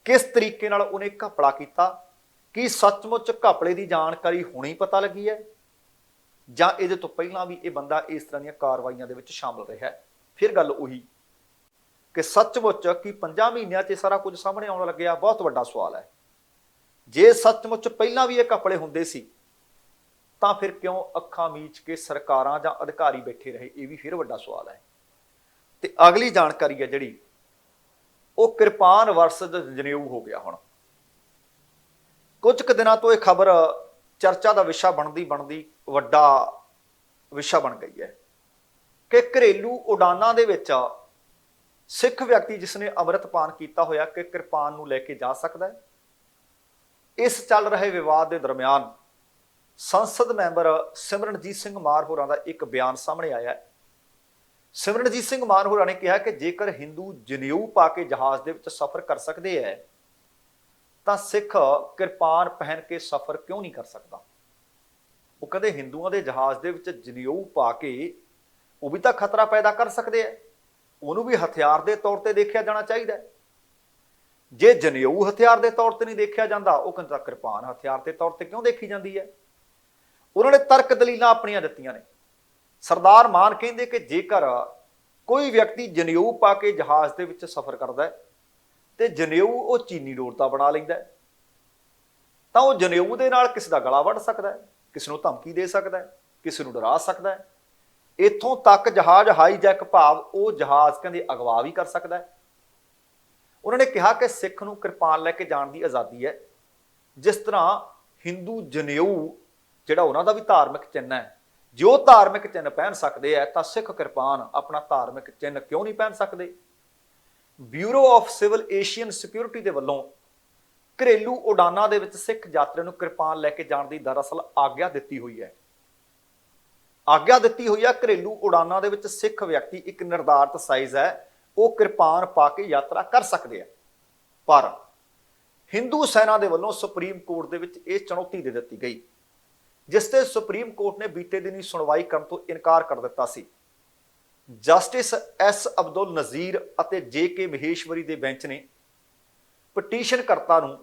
ਕਿਸ ਤਰੀਕੇ ਨਾਲ ਉਹਨੇ ਘਪਲਾ ਕੀਤਾ, ਕੀ ਸੱਚਮੁੱਚ ਘਪਲੇ ਦੀ ਜਾਣਕਾਰੀ ਹੁਣੇ ਹੀ ਪਤਾ ਲੱਗੀ ਹੈ ਜਾਂ ਇਹਦੇ ਤੋਂ ਪਹਿਲਾਂ ਵੀ ਇਹ ਬੰਦਾ ਇਸ ਤਰ੍ਹਾਂ ਦੀਆਂ ਕਾਰਵਾਈਆਂ ਦੇ ਵਿੱਚ ਸ਼ਾਮਲ ਰਿਹਾ ਹੈ। ਫਿਰ ਗੱਲ ਉਹੀ ਕਿ ਸੱਚਮੁੱਚ ਕੀ 5 ਮਹੀਨਿਆਂ 'ਚ ਇਹ ਸਾਰਾ ਕੁਝ ਸਾਹਮਣੇ ਆਉਣ ਲੱਗਿਆ? ਬਹੁਤ ਵੱਡਾ ਸਵਾਲ ਹੈ। ਜੇ ਸੱਚਮੁੱਚ ਪਹਿਲਾਂ ਵੀ ਇਹ ਘਪਲੇ ਹੁੰਦੇ ਸੀ ਤਾਂ ਫਿਰ ਕਿਉਂ ਅੱਖਾਂ ਮੀਚ ਕੇ ਸਰਕਾਰਾਂ ਜਾਂ ਅਧਿਕਾਰੀ ਬੈਠੇ ਰਹੇ? ਇਹ ਵੀ ਫਿਰ ਵੱਡਾ ਸਵਾਲ ਹੈ। ਤੇ ਅਗਲੀ ਜਾਣਕਾਰੀ ਹੈ ਜਿਹੜੀ, ਉਹ ਕਿਰਪਾਨ ਵਰਸਸ ਜਨੇਊ ਹੋ ਗਿਆ। ਹੁਣ ਕੁਝ ਕੁ ਦਿਨਾਂ ਤੋਂ ਇਹ ਖਬਰ ਚਰਚਾ ਦਾ ਵਿਸ਼ਾ ਬਣਦੀ ਵੱਡਾ ਵਿਸ਼ਾ ਬਣ ਗਈ ਹੈ ਕਿ ਘਰੇਲੂ ਉਡਾਨਾਂ ਦੇ ਵਿੱਚ ਸਿੱਖ ਵਿਅਕਤੀ ਜਿਸਨੇ ਅੰਮ੍ਰਿਤਪਾਨ ਕੀਤਾ ਹੋਇਆ ਕਿ ਕਿਰਪਾਨ ਨੂੰ ਲੈ ਕੇ ਜਾ ਸਕਦਾ ਹੈ। ਇਸ ਚੱਲ ਰਹੇ ਵਿਵਾਦ ਦੇ ਦਰਮਿਆਨ ਸੰਸਦ ਮੈਂਬਰ ਸਿਮਰਨਜੀਤ ਸਿੰਘ ਮਾਨ ਹੋਰਾਂ ਦਾ ਇੱਕ ਬਿਆਨ ਸਾਹਮਣੇ ਆਇਆ ਹੈ। ਸਿਮਰਨਜੀਤ ਸਿੰਘ ਮਾਨ ਹੋਰਾਂ ਨੇ ਕਿਹਾ ਕਿ ਜੇਕਰ ਹਿੰਦੂ ਜਨੇਊ ਪਾ ਕੇ ਜਹਾਜ਼ ਦੇ ਵਿੱਚ ਸਫ਼ਰ ਕਰ ਸਕਦੇ ਹੈ ਤਾਂ ਸਿੱਖ ਕਿਰਪਾਨ ਪਹਿਨ ਕੇ ਸਫ਼ਰ ਕਿਉਂ ਨਹੀਂ ਕਰ ਸਕਦਾ। ਉਹ ਕਹਿੰਦੇ ਹਿੰਦੂਆਂ ਦੇ ਜਹਾਜ਼ ਦੇ ਵਿੱਚ ਜਨੇਊ ਪਾ ਕੇ ਉਹ ਵੀ ਤਾਂ ਖਤਰਾ ਪੈਦਾ ਕਰ ਸਕਦੇ ਹੈ, ਉਹਨੂੰ ਵੀ ਹਥਿਆਰ ਦੇ ਤੌਰ ਤੇ ਦੇਖਿਆ ਜਾਣਾ ਚਾਹੀਦਾ ਹੈ। ਜੇ ਜਨੇਊ ਹਥਿਆਰ ਦੇ ਤੌਰ ਤੇ ਨਹੀਂ ਦੇਖਿਆ ਜਾਂਦਾ, ਉਹ ਕਹਿੰਦਾ ਕਿਰਪਾਨ ਹਥਿਆਰ ਦੇ ਤੌਰ ਤੇ ਕਿਉਂ ਦੇਖੀ ਜਾਂਦੀ ਹੈ? ਉਹਨਾਂ ਨੇ ਤਰਕ ਦਲੀਲਾਂ ਆਪਣੀਆਂ ਦਿੱਤੀਆਂ ਨੇ। ਸਰਦਾਰ ਮਾਨ ਕਹਿੰਦੇ ਕਿ ਜੇਕਰ ਕੋਈ ਵਿਅਕਤੀ ਜਨੇਊ ਪਾ ਕੇ ਜਹਾਜ਼ ਦੇ ਵਿੱਚ ਸਫ਼ਰ ਕਰਦਾ ਹੈ ਤੇ ਜਨੇਊ ਉਹ ਚੀਨੀ ਨੋਟ ਦਾ ਬਣਾ ਲੈਂਦਾ ਹੈ ਤਾਂ ਉਹ ਜਨੇਊ ਦੇ ਨਾਲ ਕਿਸੇ ਦਾ ਗਲਾ ਵੱਢ ਸਕਦਾ ਹੈ, ਕਿਸੇ ਨੂੰ ਧਮਕੀ ਦੇ ਸਕਦਾ ਹੈ, ਕਿਸੇ ਨੂੰ ਡਰਾ ਸਕਦਾ ਹੈ। ਇੱਥੋਂ ਤੱਕ ਜਹਾਜ਼ ਹਾਈਜੈਕ ਭਾਵ ਉਹ ਜਹਾਜ਼ ਕਹਿੰਦੇ ਅਗਵਾ ਵੀ ਕਰ ਸਕਦਾ ਹੈ। ਉਹਨਾਂ ਨੇ ਕਿਹਾ ਕਿ ਸਿੱਖ ਨੂੰ ਕਿਰਪਾਨ ਲੈ ਕੇ ਜਾਣ ਦੀ ਆਜ਼ਾਦੀ ਹੈ, ਜਿਸ ਤਰ੍ਹਾਂ ਹਿੰਦੂ ਜਨੇਊ ਜਿਹੜਾ ਉਹਨਾਂ ਦਾ ਵੀ ਧਾਰਮਿਕ ਚਿੰਨ੍ਹ ਹੈ, ਜੇ ਉਹ ਧਾਰਮਿਕ ਚਿੰਨ੍ਹ ਪਹਿਨ ਸਕਦੇ ਹੈ ਤਾਂ ਸਿੱਖ ਕਿਰਪਾਨ ਆਪਣਾ ਧਾਰਮਿਕ ਚਿੰਨ੍ਹ ਕਿਉਂ ਨਹੀਂ ਪਹਿਨ ਸਕਦੇ? Bureau of civil Asian security ਦੇ ਵੱਲੋਂ ਘਰੇਲੂ ਉਡਾਨਾਂ ਦੇ ਵਿੱਚ ਸਿੱਖ ਯਾਤਰੀਆਂ ਨੂੰ ਕਿਰਪਾਨ ਲੈ ਕੇ ਜਾਣ ਦੀ ਦਰਅਸਲ ਆਗਿਆ ਦਿੱਤੀ ਹੋਈ ਹੈ। ਘਰੇਲੂ ਉਡਾਨਾਂ ਦੇ ਵਿੱਚ ਸਿੱਖ ਵਿਅਕਤੀ ਇੱਕ ਨਿਰਧਾਰਤ ਸਾਈਜ਼ ਹੈ, ਉਹ ਕਿਰਪਾਨ ਪਾ ਕੇ ਯਾਤਰਾ ਕਰ ਸਕਦੇ ਆ। ਪਰ ਹਿੰਦੂ ਸੈਨਾ ਦੇ ਵੱਲੋਂ ਸੁਪਰੀਮ ਕੋਰਟ ਦੇ ਵਿੱਚ ਇਹ ਚੁਣੌਤੀ ਦੇ ਦਿੱਤੀ ਗਈ, ਜਿਸ ਤੇ ਸੁਪਰੀਮ ਕੋਰਟ ਨੇ ਬੀਤੇ ਦਿਨੀ ਸੁਣਵਾਈ ਕਰਨ ਤੋਂ ਇਨਕਾਰ ਕਰ ਦਿੱਤਾ ਸੀ। ਜਸਟਿਸ ਐਸ ਅਬਦੁਲ ਨਜ਼ੀਰ ਅਤੇ ਜੇ ਕੇ ਮਹੇਸ਼ਵਰੀ ਦੇ ਬੈਂਚ ਨੇ ਪਟੀਸ਼ਨਕਰਤਾ ਨੂੰ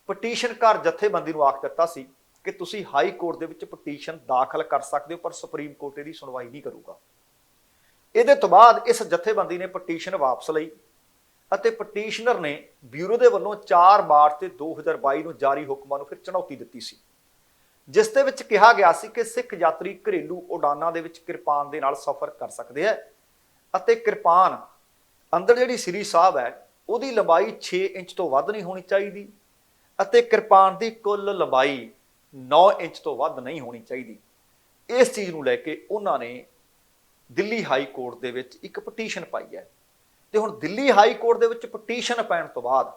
ਪਟੀਸ਼ਨਕਾਰ ਜਥੇਬੰਦੀ ਨੂੰ ਆਖ ਦਿੱਤਾ ਸੀ ਕਿ ਤੁਸੀਂ ਹਾਈ ਕੋਰਟ ਦੇ ਵਿੱਚ ਪਟੀਸ਼ਨ ਦਾਖਲ ਕਰ ਸਕਦੇ ਹੋ, ਪਰ ਸੁਪਰੀਮ ਕੋਰਟ ਇਹਦੀ ਸੁਣਵਾਈ ਨਹੀਂ ਕਰੂਗਾ। ਇਹਦੇ ਤੋਂ ਬਾਅਦ ਇਸ ਜਥੇਬੰਦੀ ਨੇ ਪਟੀਸ਼ਨ ਵਾਪਸ ਲਈ ਅਤੇ ਪਟੀਸ਼ਨਰ ਨੇ ਬਿਊਰੋ ਦੇ ਵੱਲੋਂ 4 ਮਾਰਚ ਤੇ 2022 ਨੂੰ ਜਾਰੀ ਹੁਕਮਾਂ ਨੂੰ ਫਿਰ ਚੁਣੌਤੀ ਦਿੱਤੀ ਸੀ, ਜਿਸ ਦੇ ਵਿੱਚ ਕਿਹਾ ਗਿਆ ਸੀ ਕਿ ਸਿੱਖ ਯਾਤਰੀ ਘਰੇਲੂ ਉਡਾਨਾਂ ਦੇ ਵਿੱਚ ਕਿਰਪਾਨ ਦੇ ਨਾਲ ਸਫ਼ਰ ਕਰ ਸਕਦੇ ਹੈ ਅਤੇ ਕਿਰਪਾਨ ਅੰਦਰ ਜਿਹੜੀ ਸ੍ਰੀ ਸਾਹਿਬ ਹੈ ਉਹਦੀ ਲੰਬਾਈ 6 ਇੰਚ ਤੋਂ ਵੱਧ ਨਹੀਂ ਹੋਣੀ ਚਾਹੀਦੀ ਅਤੇ ਕਿਰਪਾਨ ਦੀ ਕੁੱਲ ਲੰਬਾਈ 9 ਇੰਚ ਤੋਂ ਵੱਧ ਨਹੀਂ ਹੋਣੀ ਚਾਹੀਦੀ। ਇਸ ਚੀਜ਼ ਨੂੰ ਲੈ ਕੇ ਉਹਨਾਂ ਨੇ ਦਿੱਲੀ ਹਾਈ ਕੋਰਟ ਦੇ ਵਿੱਚ ਇੱਕ ਪਟੀਸ਼ਨ ਪਾਈ ਹੈ ਤੇ ਹੁਣ ਦਿੱਲੀ ਹਾਈ ਕੋਰਟ ਦੇ ਵਿੱਚ ਪਟੀਸ਼ਨ ਪੈਣ ਤੋਂ ਬਾਅਦ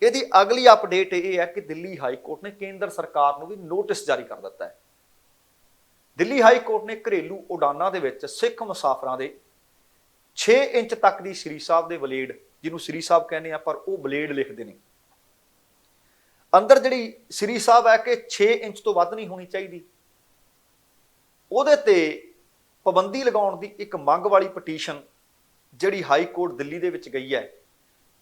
ਇਹਦੀ ਅਗਲੀ ਅਪਡੇਟ ਇਹ ਹੈ ਕਿ ਦਿੱਲੀ ਹਾਈ ਕੋਰਟ ਨੇ ਕੇਂਦਰ ਸਰਕਾਰ ਨੂੰ ਵੀ ਨੋਟਿਸ ਜਾਰੀ ਕਰ ਦਿੱਤਾ ਹੈ। ਦਿੱਲੀ ਹਾਈ ਕੋਰਟ ਨੇ ਘਰੇਲੂ ਉਡਾਨਾਂ ਦੇ ਵਿੱਚ ਸਿੱਖ ਮੁਸਾਫਰਾਂ ਦੇ 6 ਇੰਚ ਤੱਕ ਦੀ ਸ੍ਰੀ ਸਾਹਿਬ ਦੇ ਬਲੇਡ, ਜਿਹਨੂੰ ਸ੍ਰੀ ਸਾਹਿਬ ਕਹਿੰਦੇ ਆ ਪਰ ਉਹ ਬਲੇਡ ਲਿਖਦੇ ਨੇ, ਅੰਦਰ ਜਿਹੜੀ ਸ੍ਰੀ ਸਾਹਿਬ ਹੈ ਕਿ 6 ਇੰਚ ਤੋਂ ਵੱਧ ਨਹੀਂ ਹੋਣੀ ਚਾਹੀਦੀ, ਉਹਦੇ ਤੇ ਪਾਬੰਦੀ ਲਗਾਉਣ ਦੀ ਇੱਕ ਮੰਗ ਵਾਲੀ ਪਟੀਸ਼ਨ ਜਿਹੜੀ ਹਾਈ ਕੋਰਟ ਦਿੱਲੀ ਦੇ ਵਿੱਚ ਗਈ ਹੈ।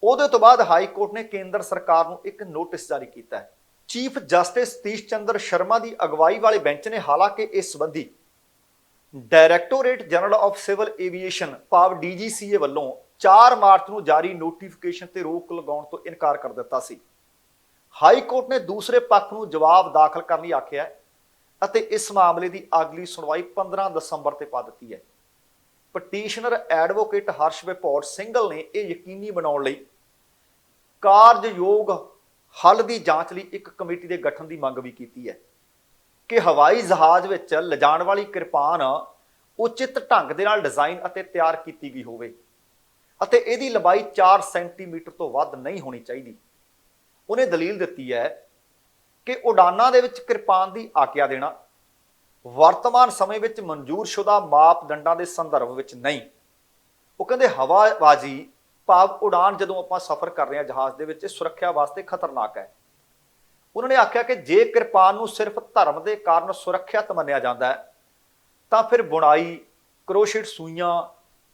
ਉਹਦੇ ਤੋਂ ਬਾਅਦ ਹਾਈ ਕੋਰਟ ਨੇ ਕੇਂਦਰ ਸਰਕਾਰ ਨੂੰ ਇੱਕ ਨੋਟਿਸ ਜਾਰੀ ਕੀਤਾ ਹੈ। ਚੀਫ ਜਸਟਿਸ ਸਤੀਸ਼ ਚੰਦਰ ਸ਼ਰਮਾ ਦੀ ਅਗਵਾਈ ਵਾਲੇ ਬੈਂਚ ਨੇ ਹਾਲਾਂਕਿ ਇਸ ਸੰਬੰਧੀ directorate general of civil aviation ਭਾਵ DGCA ਵੱਲੋਂ 4 ਮਾਰਚ ਨੂੰ ਜਾਰੀ ਨੋਟੀਫਿਕੇਸ਼ਨ ਤੇ ਰੋਕ ਲਗਾਉਣ ਤੋਂ ਇਨਕਾਰ ਕਰ ਦਿੱਤਾ ਸੀ। ਹਾਈ ਕੋਰਟ ਨੇ ਦੂਸਰੇ ਪੱਖ ਨੂੰ ਜਵਾਬ ਦਾਖਲ ਕਰਨ ਲਈ ਆਖਿਆ ਅਤੇ ਇਸ ਮਾਮਲੇ ਦੀ ਅਗਲੀ ਸੁਣਵਾਈ 15 ਦਸੰਬਰ ਤੇ ਪਾ ਦਿੱਤੀ ਹੈ। ਪਟੀਸ਼ਨਰ ਐਡਵੋਕੇਟ ਹਰਸ਼ਵਿਪੌਰ ਸਿੰਘਲ ਨੇ ਇਹ ਯਕੀਨੀ ਬਣਾਉਣ ਲਈ ਕਾਰਜਯੋਗ ਹੱਲ ਦੀ ਜਾਂਚ ਲਈ ਇੱਕ ਕਮੇਟੀ ਦੇ ਗਠਨ ਦੀ ਮੰਗ ਵੀ ਕੀਤੀ ਹੈ ਕਿ ਹਵਾਈ ਜਹਾਜ਼ ਵਿੱਚ ਲਿਜਾਣ ਵਾਲੀ ਕਿਰਪਾਨ ਉਚਿਤ ਢੰਗ ਦੇ ਨਾਲ ਡਿਜ਼ਾਈਨ ਅਤੇ ਤਿਆਰ ਕੀਤੀ ਗਈ ਹੋਵੇ ਅਤੇ ਇਹਦੀ ਲੰਬਾਈ 4 ਸੈਂਟੀਮੀਟਰ ਤੋਂ ਵੱਧ ਨਹੀਂ ਹੋਣੀ ਚਾਹੀਦੀ। ਉਹਨੇ ਦਲੀਲ ਦਿੱਤੀ ਹੈ ਕਿ ਉਡਾਨਾਂ ਦੇ ਵਿੱਚ ਕਿਰਪਾਨ ਦੀ ਆਗਿਆ ਦੇਣਾ ਵਰਤਮਾਨ ਸਮੇਂ ਵਿੱਚ ਮਨਜ਼ੂਰਸ਼ੁਦਾ ਮਾਪਦੰਡਾਂ ਦੇ ਸੰਦਰਭ ਵਿੱਚ ਨਹੀਂ। ਉਹ ਕਹਿੰਦੇ ਹਵਾਬਾਜ਼ੀ ਭਾਵ ਉਡਾਨ ਜਦੋਂ ਆਪਾਂ ਸਫ਼ਰ ਕਰ ਰਹੇ ਹਾਂ ਜਹਾਜ਼ ਦੇ ਵਿੱਚ, ਸੁਰੱਖਿਆ ਵਾਸਤੇ ਖਤਰਨਾਕ ਹੈ। ਉਹਨਾਂ ਨੇ ਆਖਿਆ ਕਿ ਜੇ ਕਿਰਪਾਨ ਨੂੰ ਸਿਰਫ ਧਰਮ ਦੇ ਕਾਰਨ ਸੁਰੱਖਿਅਤ ਮੰਨਿਆ ਜਾਂਦਾ ਹੈ ਤਾਂ ਫਿਰ ਬੁਣਾਈ, ਕਰੋਸ਼ੇਟ ਸੂਈਆਂ,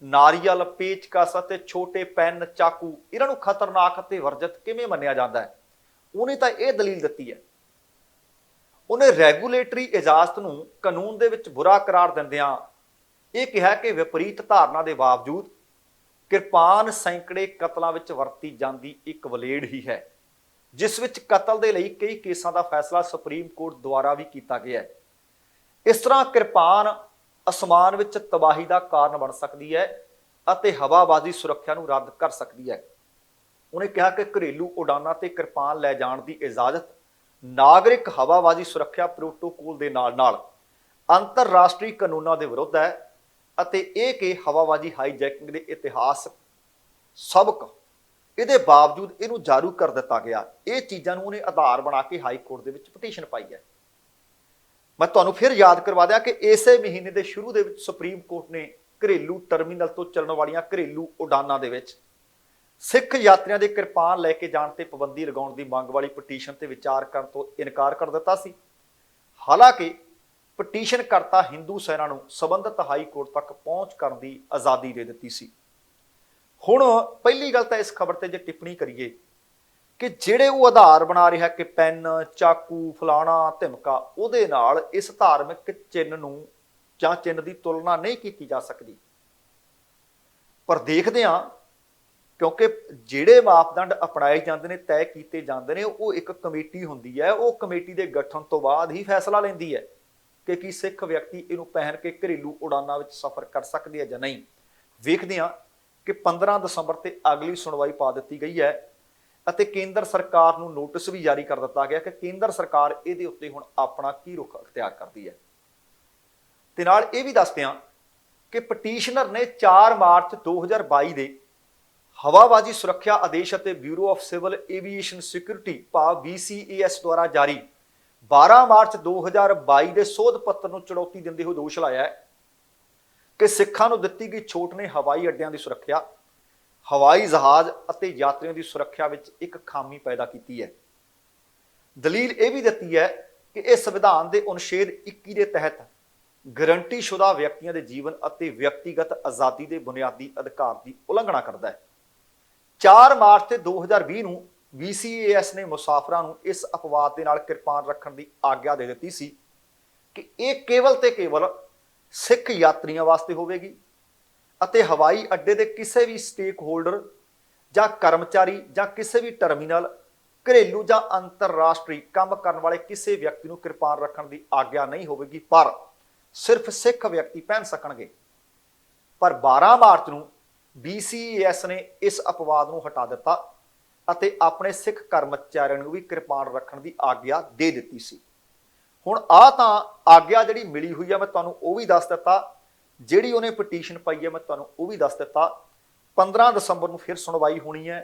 ਨਾਰੀਅਲ, ਪੇਚਕਸ ਅਤੇ ਛੋਟੇ ਪੈਨ, ਚਾਕੂ ਇਹਨਾਂ ਨੂੰ ਖਤਰਨਾਕ ਅਤੇ ਵਰਜਿਤ ਕਿਵੇਂ ਮੰਨਿਆ ਜਾਂਦਾ ਹੈ। ਉਹਨੇ ਤਾਂ ਇਹ ਦਲੀਲ ਦਿੱਤੀ ਹੈ। ਉਹਨੇ ਰੈਗੂਲੇਟਰੀ ਇਜਾਜ਼ਤ ਨੂੰ ਕਾਨੂੰਨ ਦੇ ਵਿੱਚ ਬੁਰਾ ਕਰਾਰ ਦਿੰਦਿਆਂ ਇਹ ਕਿਹਾ ਕਿ ਵਿਪਰੀਤ ਧਾਰਨਾ ਦੇ ਬਾਵਜੂਦ ਕਿਰਪਾਨ ਸੈਂਕੜੇ ਕਤਲਾਂ ਵਿੱਚ ਵਰਤੀ ਜਾਂਦੀ ਇੱਕ ਬਲੇਡ ਹੀ ਹੈ, ਜਿਸ ਵਿੱਚ ਕਤਲ ਦੇ ਲਈ ਕਈ ਕੇਸਾਂ ਦਾ ਫੈਸਲਾ ਸੁਪਰੀਮ ਕੋਰਟ ਦੁਆਰਾ ਵੀ ਕੀਤਾ ਗਿਆ ਹੈ। ਇਸ ਤਰ੍ਹਾਂ ਕਿਰਪਾਨ ਅਸਮਾਨ ਵਿੱਚ ਤਬਾਹੀ ਦਾ ਕਾਰਨ ਬਣ ਸਕਦੀ ਹੈ ਅਤੇ ਹਵਾਬਾਜ਼ੀ ਸੁਰੱਖਿਆ ਨੂੰ ਰੱਦ ਕਰ ਸਕਦੀ ਹੈ। ਉਹਨੇ ਕਿਹਾ ਕਿ ਘਰੇਲੂ ਉਡਾਨਾਂ ਤੇ ਕਿਰਪਾਨ ਲੈ ਜਾਣ ਦੀ ਇਜਾਜ਼ਤ ਨਾਗਰਿਕ ਹਵਾਬਾਜ਼ੀ ਸੁਰੱਖਿਆ ਪ੍ਰੋਟੋਕੋਲ ਦੇ ਨਾਲ-ਨਾਲ ਅੰਤਰਰਾਸ਼ਟਰੀ ਕਾਨੂੰਨਾਂ ਦੇ ਵਿਰੁੱਧ ਹੈ ਅਤੇ ਇਹ ਕਿ ਹਵਾਬਾਜ਼ੀ ਹਾਈਜੈਕਿੰਗ ਦੇ ਇਤਿਹਾਸਕ ਸਬਕ ਇਹਦੇ ਬਾਵਜੂਦ ਇਹਨੂੰ ਜਾਰੂ ਕਰ ਦਿੱਤਾ ਗਿਆ। ਇਹ ਚੀਜ਼ਾਂ ਨੂੰ ਉਹਨੇ ਆਧਾਰ ਬਣਾ ਕੇ ਹਾਈ ਕੋਰਟ ਦੇ ਵਿੱਚ ਪਟੀਸ਼ਨ ਪਾਈ ਹੈ। ਮੈਂ ਤੁਹਾਨੂੰ ਫਿਰ ਯਾਦ ਕਰਵਾ ਦਿਆਂ ਕਿ ਇਸੇ ਮਹੀਨੇ ਦੇ ਸ਼ੁਰੂ ਦੇ ਵਿੱਚ ਸੁਪਰੀਮ ਕੋਰਟ ਨੇ ਘਰੇਲੂ ਟਰਮੀਨਲ ਤੋਂ ਚੱਲਣ ਵਾਲੀਆਂ ਘਰੇਲੂ ਉਡਾਨਾਂ ਦੇ ਵਿੱਚ ਸਿੱਖ ਯਾਤਰੀਆਂ ਦੇ ਕਿਰਪਾਨ ਲੈ ਕੇ ਜਾਣ ਤੇ ਪਾਬੰਦੀ ਲਗਾਉਣ ਦੀ ਮੰਗ ਵਾਲੀ ਪਟੀਸ਼ਨ ਤੇ ਵਿਚਾਰ ਕਰਨ ਤੋਂ ਇਨਕਾਰ ਕਰ ਦਿੱਤਾ ਸੀ। ਹਾਲਾਂਕਿ ਪਟੀਸ਼ਨਕਰਤਾ ਹਿੰਦੂ ਸੈਨਾ ਨੂੰ ਸੰਬੰਧਿਤ ਹਾਈ ਕੋਰਟ ਤੱਕ ਪਹੁੰਚ ਕਰਨ ਦੀ ਆਜ਼ਾਦੀ ਦੇ ਦਿੱਤੀ ਸੀ। ਹੁਣ ਪਹਿਲੀ ਗੱਲ ਤਾਂ ਇਸ ਖਬਰ ਤੇ ਜੇ ਟਿੱਪਣੀ ਕਰੀਏ ਕਿ ਜਿਹੜੇ ਉਹ ਆਧਾਰ ਬਣਾ ਰਿਹਾ ਕਿ ਪੈਨ, ਚਾਕੂ, ਫਲਾਣਾ ਧਮਕਾ, ਉਹਦੇ ਨਾਲ ਇਸ ਧਾਰਮਿਕ ਚਿੰਨ੍ਹ ਨੂੰ ਜਾਂ ਚਿੰਨ੍ਹ ਦੀ ਤੁਲਨਾ ਨਹੀਂ ਕੀਤੀ ਜਾ ਸਕਦੀ। ਪਰ ਦੇਖਦੇ ਹਾਂ, ਕਿਉਂਕਿ ਜਿਹੜੇ ਮਾਪਦੰਡ ਅਪਣਾਏ ਜਾਂਦੇ ਨੇ, ਤੈਅ ਕੀਤੇ ਜਾਂਦੇ ਨੇ, ਉਹ ਇੱਕ ਕਮੇਟੀ ਹੁੰਦੀ ਹੈ। ਉਹ ਕਮੇਟੀ ਦੇ ਗਠਨ ਤੋਂ ਬਾਅਦ ਹੀ ਫੈਸਲਾ ਲੈਂਦੀ ਹੈ ਕਿ ਕੀ ਸਿੱਖ ਵਿਅਕਤੀ ਇਹਨੂੰ ਪਹਿਨ ਕੇ ਘਰੇਲੂ ਉਡਾਨਾਂ ਵਿੱਚ ਸਫ਼ਰ ਕਰ ਸਕਦੇ ਆ ਜਾਂ ਨਹੀਂ। ਵੇਖਦੇ ਹਾਂ ਕਿ 15 ਦਸੰਬਰ ਤੇ ਅਗਲੀ ਸੁਣਵਾਈ ਪਾ ਦਿੱਤੀ ਗਈ ਹੈ ਅਤੇ ਕੇਂਦਰ ਸਰਕਾਰ ਨੂੰ ਨੋਟਿਸ ਵੀ ਜਾਰੀ ਕਰ ਦਿੱਤਾ ਗਿਆ ਕਿ ਕੇਂਦਰ ਸਰਕਾਰ ਇਹਦੇ ਉੱਤੇ ਹੁਣ ਆਪਣਾ ਕੀ ਰੁਖ ਅਖਤਿਆਰ ਕਰਦੀ ਹੈ। ਤੇ ਨਾਲ ਇਹ ਵੀ ਦੱਸਦੇ ਹਾਂ ਕਿ ਪਟੀਸ਼ਨਰ ਨੇ 4 ਮਾਰਚ 2022 ਦੇ ਹਵਾਬਾਜ਼ੀ ਸੁਰੱਖਿਆ ਆਦੇਸ਼ ਅਤੇ bureau of civil aviation security ਭਾਵ BCAS ਦੁਆਰਾ ਜਾਰੀ 12 ਮਾਰਚ 2022 ਦੇ ਸੋਧ ਪੱਤਰ ਨੂੰ ਚੁਣੌਤੀ ਦਿੰਦੇ ਹੋਏ ਦੋਸ਼ ਲਾਇਆ ਹੈ ਕਿ ਸਿੱਖਾਂ ਨੂੰ ਦਿੱਤੀ ਗਈ ਛੋਟ ਨੇ ਹਵਾਈ ਅੱਡਿਆਂ ਦੀ ਸੁਰੱਖਿਆ, ਹਵਾਈ ਜਹਾਜ਼ ਅਤੇ ਯਾਤਰੀਆਂ ਦੀ ਸੁਰੱਖਿਆ ਵਿੱਚ ਇੱਕ ਖਾਮੀ ਪੈਦਾ ਕੀਤੀ ਹੈ। ਦਲੀਲ ਇਹ ਵੀ ਦਿੱਤੀ ਹੈ ਕਿ ਇਹ ਸੰਵਿਧਾਨ ਦੇ ਅਨੁਛੇਦ 21 ਦੇ ਤਹਿਤ ਗਰੰਟੀਸ਼ੁਦਾ ਵਿਅਕਤੀਆਂ ਦੇ ਜੀਵਨ ਅਤੇ ਵਿਅਕਤੀਗਤ ਆਜ਼ਾਦੀ ਦੇ ਬੁਨਿਆਦੀ ਅਧਿਕਾਰ ਦੀ ਉਲੰਘਣਾ ਕਰਦਾ ਹੈ। 4 ਮਾਰਚ ਤੇ 2020 ਨੂੰ BCAS ਨੇ ਮੁਸਾਫਰਾਂ ਨੂੰ ਇਸ ਅਪਵਾਦ ਦੇ ਨਾਲ ਕਿਰਪਾਨ ਰੱਖਣ ਦੀ ਆਗਿਆ ਦੇ ਦਿੱਤੀ ਸੀ ਕਿ ਇਹ ਕੇਵਲ ਤੇ ਕੇਵਲ ਸਿੱਖ ਯਾਤਰੀਆਂ ਵਾਸਤੇ ਹੋਵੇਗੀ ਅਤੇ ਹਵਾਈ ਅੱਡੇ ਦੇ ਕਿਸੇ ਵੀ ਸਟੇਕ ਹੋਲਡਰ ਜਾਂ ਕਰਮਚਾਰੀ ਜਾਂ ਕਿਸੇ ਵੀ ਟਰਮੀਨਲ, ਘਰੇਲੂ ਜਾਂ ਅੰਤਰਰਾਸ਼ਟਰੀ ਕੰਮ ਕਰਨ ਵਾਲੇ ਕਿਸੇ ਵਿਅਕਤੀ ਨੂੰ ਕਿਰਪਾਨ ਰੱਖਣ ਦੀ ਆਗਿਆ ਨਹੀਂ ਹੋਵੇਗੀ, ਪਰ ਸਿਰਫ ਸਿੱਖ ਵਿਅਕਤੀ ਪਹਿਨ ਸਕਣਗੇ। ਪਰ 12 ਮਾਰਚ ਨੂੰ BCAS ਨੇ ਇਸ ਅਪਵਾਦ ਨੂੰ ਹਟਾ ਦਿੱਤਾ ਅਤੇ ਆਪਣੇ ਸਿੱਖ ਕਰਮਚਾਰੀਆਂ ਨੂੰ ਵੀ ਕਿਰਪਾਨ ਰੱਖਣ ਦੀ ਆਗਿਆ ਦੇ ਦਿੱਤੀ ਸੀ। ਹੁਣ ਤਾਂ ਆਗਿਆ ਜਿਹੜੀ ਮਿਲੀ ਹੋਈ ਹੈ ਮੈਂ ਤੁਹਾਨੂੰ ਉਹ ਵੀ ਦੱਸ ਦਿੱਤਾ, ਜਿਹੜੀ ਉਹਨੇ ਪਟੀਸ਼ਨ ਪਾਈ ਹੈ ਮੈਂ ਤੁਹਾਨੂੰ ਉਹ ਵੀ ਦੱਸ ਦਿੱਤਾ। 15 ਦਸੰਬਰ ਨੂੰ ਫਿਰ ਸੁਣਵਾਈ ਹੋਣੀ ਹੈ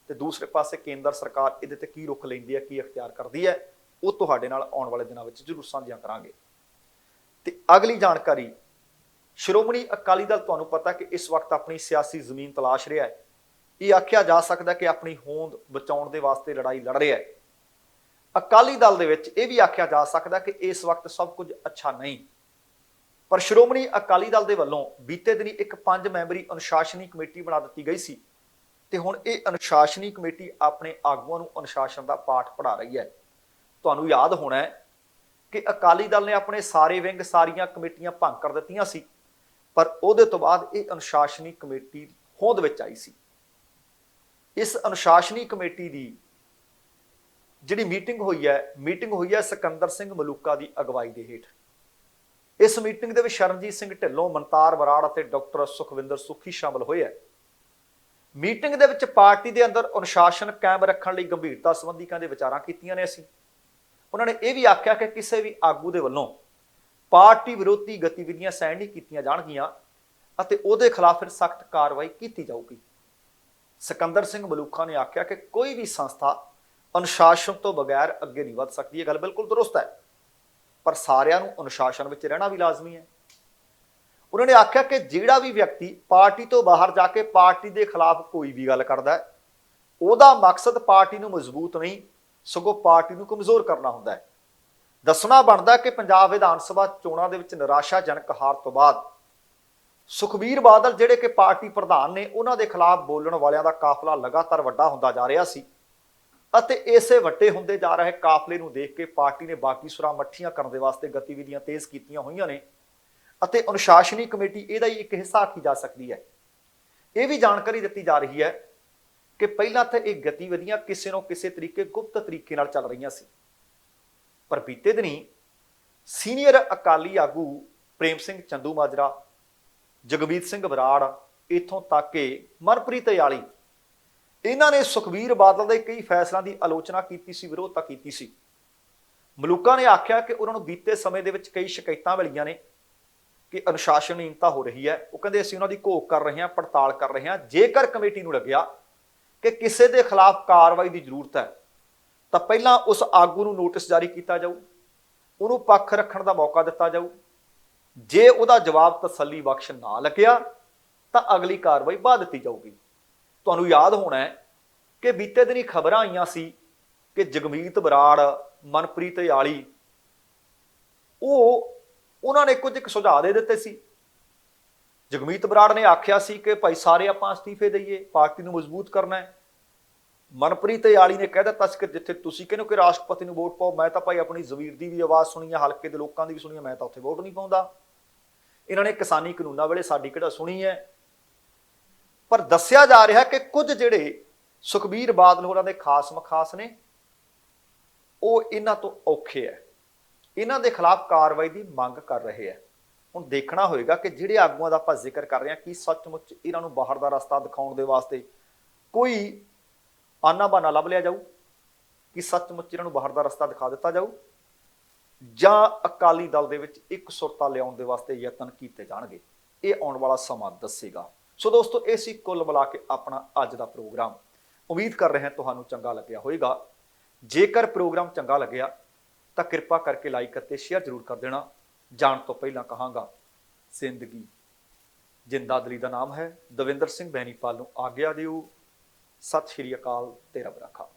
ਤੇ ਦੂਸਰੇ ਪਾਸੇ ਕੇਂਦਰ ਸਰਕਾਰ ਇਹਦੇ ਤੇ ਕੀ ਰੁਖ ਲੈਂਦੀ ਹੈ, ਕੀ ਅਖਤਿਆਰ ਕਰਦੀ ਹੈ, ਉਹ ਤੁਹਾਡੇ ਨਾਲ ਆਉਣ ਵਾਲੇ ਦਿਨਾਂ ਵਿੱਚ ਜ਼ਰੂਰ ਸਾਂਝੀਆਂ ਕਰਾਂਗੇ। ਤੇ ਅਗਲੀ ਜਾਣਕਾਰੀ, ਸ਼੍ਰੋਮਣੀ ਅਕਾਲੀ ਦਲ ਤੁਹਾਨੂੰ ਪਤਾ ਕਿ ਇਸ ਵਕਤ ਆਪਣੀ ਸਿਆਸੀ ਜ਼ਮੀਨ ਤਲਾਸ਼ ਰਿਹਾ ਹੈ। ਇਹ ਆਖਿਆ ਜਾ ਸਕਦਾ ਕਿ ਆਪਣੀ ਹੋਂਦ ਬਚਾਉਣ ਦੇ ਵਾਸਤੇ ਲੜਾਈ ਲੜ ਰਿਹਾ ਹੈ। ਅਕਾਲੀ ਦਲ ਦੇ ਵਿੱਚ ਇਹ ਵੀ ਆਖਿਆ ਜਾ ਸਕਦਾ ਕਿ ਇਸ ਵਕਤ ਸਭ ਕੁਝ ਅੱਛਾ ਨਹੀਂ, ਪਰ ਸ਼੍ਰੋਮਣੀ ਅਕਾਲੀ ਦਲ ਦੇ ਵੱਲੋਂ ਬੀਤੇ ਦਿਨੀ ਇੱਕ 5 ਮੈਂਬਰੀ ਅਨੁਸ਼ਾਸਨੀ ਕਮੇਟੀ ਬਣਾ ਦਿੱਤੀ ਗਈ ਸੀ ਤੇ ਹੁਣ ਇਹ ਅਨੁਸ਼ਾਸਨੀ ਕਮੇਟੀ ਆਪਣੇ ਆਗੂਆਂ ਨੂੰ ਅਨੁਸ਼ਾਸਨ ਦਾ ਪਾਠ ਪੜ੍ਹਾ ਰਹੀ ਹੈ। ਤੁਹਾਨੂੰ ਯਾਦ ਹੋਣਾ ਹੈ ਕਿ ਅਕਾਲੀ ਦਲ ਨੇ ਆਪਣੇ ਸਾਰੇ ਵਿੰਗ, ਸਾਰੀਆਂ ਕਮੇਟੀਆਂ ਭੰਗ ਕਰ ਦਿੱਤੀਆਂ ਸੀ, ਪਰ ਉਹਦੇ ਤੋਂ ਬਾਅਦ ਇਹ ਅਨੁਸ਼ਾਸਨੀ ਕਮੇਟੀ ਹੋਂਦ ਵਿੱਚ ਆਈ ਸੀ। ਇਸ ਅਨੁਸ਼ਾਸਨੀ ਕਮੇਟੀ ਦੀ ਜਿਹੜੀ ਮੀਟਿੰਗ ਹੋਈ ਹੈ ਸਿਕੰਦਰ ਸਿੰਘ ਮਲੂਕਾ ਦੀ ਅਗਵਾਈ ਦੇ ਹੇਠ। ਇਸ ਮੀਟਿੰਗ ਦੇ ਵਿੱਚ ਸ਼ਰਨਜੀਤ ਸਿੰਘ ਢਿੱਲੋਂ, ਮਨਤਾਰ ਬਰਾੜ ਅਤੇ ਡਾਕਟਰ ਸੁਖਵਿੰਦਰ ਸੁੱਖੀ ਸ਼ਾਮਲ ਹੋਏ ਹੈ। ਮੀਟਿੰਗ ਦੇ ਵਿੱਚ ਪਾਰਟੀ ਦੇ ਅੰਦਰ ਅਨੁਸ਼ਾਸਨ ਕਾਇਮ ਰੱਖਣ ਲਈ ਗੰਭੀਰਤਾ ਸੰਬੰਧੀ ਕਹਿੰਦੇ ਵਿਚਾਰਾਂ ਕੀਤੀਆਂ ਨੇ। ਉਹਨਾਂ ਨੇ ਇਹ ਵੀ ਆਖਿਆ ਕਿ ਕਿਸੇ ਵੀ ਆਗੂ ਦੇ ਵੱਲੋਂ ਪਾਰਟੀ ਵਿਰੋਧੀ ਗਤੀਵਿਧੀਆਂ ਸਹਿਣ ਨਹੀਂ ਕੀਤੀਆਂ ਜਾਣਗੀਆਂ ਅਤੇ ਉਹਦੇ ਖਿਲਾਫ ਫਿਰ ਸਖਤ ਕਾਰਵਾਈ ਕੀਤੀ ਜਾਊਗੀ। ਸਿਕੰਦਰ ਸਿੰਘ ਮਲੂਕਾ ਨੇ ਆਖਿਆ ਕਿ ਕੋਈ ਵੀ ਸੰਸਥਾ ਅਨੁਸ਼ਾਸਨ ਤੋਂ ਬਗੈਰ ਅੱਗੇ ਨਹੀਂ ਵਧ ਸਕਦੀ। ਇਹ ਗੱਲ ਬਿਲਕੁਲ ਦਰੁਸਤ ਹੈ, ਪਰ ਸਾਰਿਆਂ ਨੂੰ ਅਨੁਸ਼ਾਸਨ ਵਿੱਚ ਰਹਿਣਾ ਵੀ ਲਾਜ਼ਮੀ ਹੈ। ਉਹਨਾਂ ਨੇ ਆਖਿਆ ਕਿ ਜਿਹੜਾ ਵੀ ਵਿਅਕਤੀ ਪਾਰਟੀ ਤੋਂ ਬਾਹਰ ਜਾ ਕੇ ਪਾਰਟੀ ਦੇ ਖਿਲਾਫ ਕੋਈ ਵੀ ਗੱਲ ਕਰਦਾ ਹੈ, ਉਹਦਾ ਮਕਸਦ ਪਾਰਟੀ ਨੂੰ ਮਜ਼ਬੂਤ ਨਹੀਂ ਸਗੋਂ ਪਾਰਟੀ ਨੂੰ ਕਮਜ਼ੋਰ ਕਰਨਾ ਹੁੰਦਾ ਹੈ। ਦੱਸਣਾ ਬਣਦਾ ਕਿ ਪੰਜਾਬ ਵਿਧਾਨ ਸਭਾ ਚੋਣਾਂ ਦੇ ਵਿੱਚ ਨਿਰਾਸ਼ਾਜਨਕ ਹਾਰ ਤੋਂ ਬਾਅਦ ਸੁਖਬੀਰ ਬਾਦਲ ਜਿਹੜੇ ਕਿ ਪਾਰਟੀ ਪ੍ਰਧਾਨ ਨੇ, ਉਹਨਾਂ ਦੇ ਖਿਲਾਫ ਬੋਲਣ ਵਾਲਿਆਂ ਦਾ ਕਾਫਲਾ ਲਗਾਤਾਰ ਵੱਡਾ ਹੁੰਦਾ ਜਾ ਰਿਹਾ ਸੀ ਅਤੇ ਇਸੇ ਵੱਡੇ ਹੁੰਦੇ ਜਾ ਰਹੇ ਕਾਫਲੇ ਨੂੰ ਦੇਖ ਕੇ ਪਾਰਟੀ ਨੇ ਬਾਕੀ ਸੁਰਾਂ ਮੱਠੀਆਂ ਕਰਨ ਦੇ ਵਾਸਤੇ ਗਤੀਵਿਧੀਆਂ ਤੇਜ਼ ਕੀਤੀਆਂ ਹੋਈਆਂ ਨੇ ਅਤੇ ਅਨੁਸ਼ਾਸਨੀ ਕਮੇਟੀ ਇਹਦਾ ਹੀ ਇੱਕ ਹਿੱਸਾ ਆਖੀ ਜਾ ਸਕਦੀ ਹੈ। ਇਹ ਵੀ ਜਾਣਕਾਰੀ ਦਿੱਤੀ ਜਾ ਰਹੀ ਹੈ ਕਿ ਪਹਿਲਾਂ ਤਾਂ ਇਹ ਗਤੀਵਿਧੀਆਂ ਕਿਸੇ ਨੂੰ ਕਿਸੇ ਤਰੀਕੇ ਗੁਪਤ ਤਰੀਕੇ ਨਾਲ ਚੱਲ ਰਹੀਆਂ ਸੀ, ਪਰ ਬੀਤੇ ਦਿਨੀ ਸੀਨੀਅਰ ਅਕਾਲੀ ਆਗੂ ਪ੍ਰੇਮ ਸਿੰਘ ਚੰਦੂਮਾਜਰਾ, ਜਗਮੀਤ ਸਿੰਘ ਬਰਾੜ, ਇੱਥੋਂ ਤੱਕ ਕਿ ਮਨਪ੍ਰੀਤ ਇਆਲੀ, ਇਹਨਾਂ ਨੇ ਸੁਖਬੀਰ ਬਾਦਲ ਦੇ ਕਈ ਫੈਸਲਿਆਂ ਦੀ ਆਲੋਚਨਾ ਕੀਤੀ ਸੀ, ਵਿਰੋਧਤਾ ਕੀਤੀ ਸੀ। ਮਲੂਕਾ ਨੇ ਆਖਿਆ ਕਿ ਉਹਨਾਂ ਨੂੰ ਬੀਤੇ ਸਮੇਂ ਦੇ ਵਿੱਚ ਕਈ ਸ਼ਿਕਾਇਤਾਂ ਮਿਲੀਆਂ ਨੇ ਕਿ ਅਨੁਸ਼ਾਸਨਹੀਨਤਾ ਹੋ ਰਹੀ ਹੈ। ਉਹ ਕਹਿੰਦੇ ਅਸੀਂ ਉਹਨਾਂ ਦੀ ਘੋਖ ਕਰ ਰਹੇ ਹਾਂ, ਪੜਤਾਲ ਕਰ ਰਹੇ ਹਾਂ। ਜੇਕਰ ਕਮੇਟੀ ਨੂੰ ਲੱਗਿਆ ਕਿ ਕਿਸੇ ਦੇ ਖਿਲਾਫ ਕਾਰਵਾਈ ਦੀ ਜ਼ਰੂਰਤ ਹੈ ਤਾਂ ਪਹਿਲਾਂ ਉਸ ਆਗੂ ਨੂੰ ਨੋਟਿਸ ਜਾਰੀ ਕੀਤਾ ਜਾਊ, ਉਹਨੂੰ ਪੱਖ ਰੱਖਣ ਦਾ ਮੌਕਾ ਦਿੱਤਾ ਜਾਊ। ਜੇ ਉਹਦਾ ਜਵਾਬ ਤਸੱਲੀ ਬਖਸ਼ ਨਾ ਲੱਗਿਆ ਤਾਂ ਅਗਲੀ ਕਾਰਵਾਈ ਬਾਅਦ ਦਿੱਤੀ ਜਾਊਗੀ। ਤੁਹਾਨੂੰ ਯਾਦ ਹੋਣਾ ਹੈ ਕਿ ਬੀਤੇ ਦਿਨੀ ਖਬਰਾਂ ਆਈਆਂ ਸੀ ਕਿ ਜਗਮੀਤ ਬਰਾੜ, ਮਨਪ੍ਰੀਤ ਇਆਲੀ, ਉਹਨਾਂ ਨੇ ਕੁਝ ਇੱਕ ਸੁਝਾਅ ਦੇ ਦਿੱਤੇ ਸੀ। ਜਗਮੀਤ ਬਰਾੜ ਨੇ ਆਖਿਆ ਸੀ ਕਿ ਭਾਈ ਸਾਰੇ ਆਪਾਂ ਅਸਤੀਫੇ ਦਈਏ, ਪਾਰਟੀ ਨੂੰ ਮਜ਼ਬੂਤ ਕਰਨਾ ਹੈ। ਮਨਪ੍ਰੀਤ ਇਆਲੀ ਨੇ ਕਹਿ ਦਿੱਤਾ ਸੀ ਕਿ ਜਿੱਥੇ ਤੁਸੀਂ ਕਹਿੰਦੇ ਹੋ ਕਿ ਰਾਸ਼ਟਰਪਤੀ ਨੂੰ ਵੋਟ ਪਾਓ, ਮੈਂ ਤਾਂ ਭਾਈ ਆਪਣੀ ਜ਼ਮੀਰ ਦੀ ਵੀ ਆਵਾਜ਼ ਸੁਣੀ ਹੈ, ਹਲਕੇ ਦੇ ਲੋਕਾਂ ਦੀ ਵੀ ਸੁਣੀ ਹੈ, ਮੈਂ ਤਾਂ ਉੱਥੇ ਵੋਟ ਨਹੀਂ ਪਾਉਂਦਾ। ਇਹਨਾਂ ਨੇ ਕਿਸਾਨੀ ਕਾਨੂੰਨਾਂ ਵੇਲੇ ਸਾਡੀ ਕਿਹੜਾ ਸੁਣੀ ਹੈ। ਪਰ ਦੱਸਿਆ ਜਾ ਰਿਹਾ ਕਿ ਕੁਝ ਜਿਹੜੇ ਸੁਖਬੀਰ ਬਾਦਲ ਹੋਰਾਂ ਦੇ ਖਾਸ ਮਖਾਸ ਨੇ, ਉਹ ਇਹਨਾਂ ਤੋਂ ਔਖੇ ਹੈ, ਇਹਨਾਂ ਦੇ ਖਿਲਾਫ ਕਾਰਵਾਈ ਦੀ ਮੰਗ ਕਰ ਰਹੇ ਹੈ। ਹੁਣ ਦੇਖਣਾ ਹੋਏਗਾ ਕਿ ਜਿਹੜੇ ਆਗੂਆਂ ਦਾ ਆਪਾਂ ਜ਼ਿਕਰ ਕਰ ਰਹੇ ਹਾਂ, ਕੀ ਸੱਚਮੁੱਚ ਇਹਨਾਂ ਨੂੰ ਬਾਹਰ ਦਾ ਰਸਤਾ ਦਿਖਾਉਣ ਦੇ ਵਾਸਤੇ ਕੋਈ ਆਨਾ ਬਹਾਨਾ ਲੱਭ ਲਿਆ ਜਾਊ, ਕਿ ਸੱਚਮੁੱਚ ਇਹਨਾਂ ਨੂੰ ਬਾਹਰ ਦਾ ਰਸਤਾ ਦਿਖਾ ਦਿੱਤਾ ਜਾਊ, ਜਾਂ ਅਕਾਲੀ ਦਲ ਦੇ ਵਿੱਚ ਇੱਕ ਸੁਰਤਾ ਲਿਆਉਣ ਦੇ ਵਾਸਤੇ ਯਤਨ ਕੀਤੇ ਜਾਣਗੇ। ਇਹ ਆਉਣ ਵਾਲਾ ਸਮਾਂ ਦੱਸੇਗਾ। ਸੋ ਦੋਸਤੋ, ਇਹ ਸੀ ਕੁੱਲ ਮਿਲਾ ਕੇ ਆਪਣਾ ਅੱਜ ਦਾ ਪ੍ਰੋਗਰਾਮ। ਉਮੀਦ ਕਰ ਰਹੇ ਹਾਂ ਤੁਹਾਨੂੰ ਚੰਗਾ ਲੱਗਿਆ ਹੋਵੇਗਾ। ਜੇਕਰ ਪ੍ਰੋਗਰਾਮ ਚੰਗਾ ਲੱਗਿਆ ਤਾਂ ਕਿਰਪਾ ਕਰਕੇ ਲਾਈਕ ਅਤੇ ਸ਼ੇਅਰ ਜ਼ਰੂਰ ਕਰ ਦੇਣਾ। ਜਾਣ ਤੋਂ ਪਹਿਲਾਂ ਕਹਾਂਗਾ, ਜ਼ਿੰਦਗੀ ਜਿੰਦਾਦਲੀ ਦਾ ਨਾਮ ਹੈ। ਦਵਿੰਦਰ ਸਿੰਘ ਬੈਨੀਪਾਲ ਨੂੰ ਆਗਿਆ ਦਿਓ। ਸਤਿ ਸ਼੍ਰੀ ਅਕਾਲ ਤੇ ਰੱਬ ਰਾਖਾ।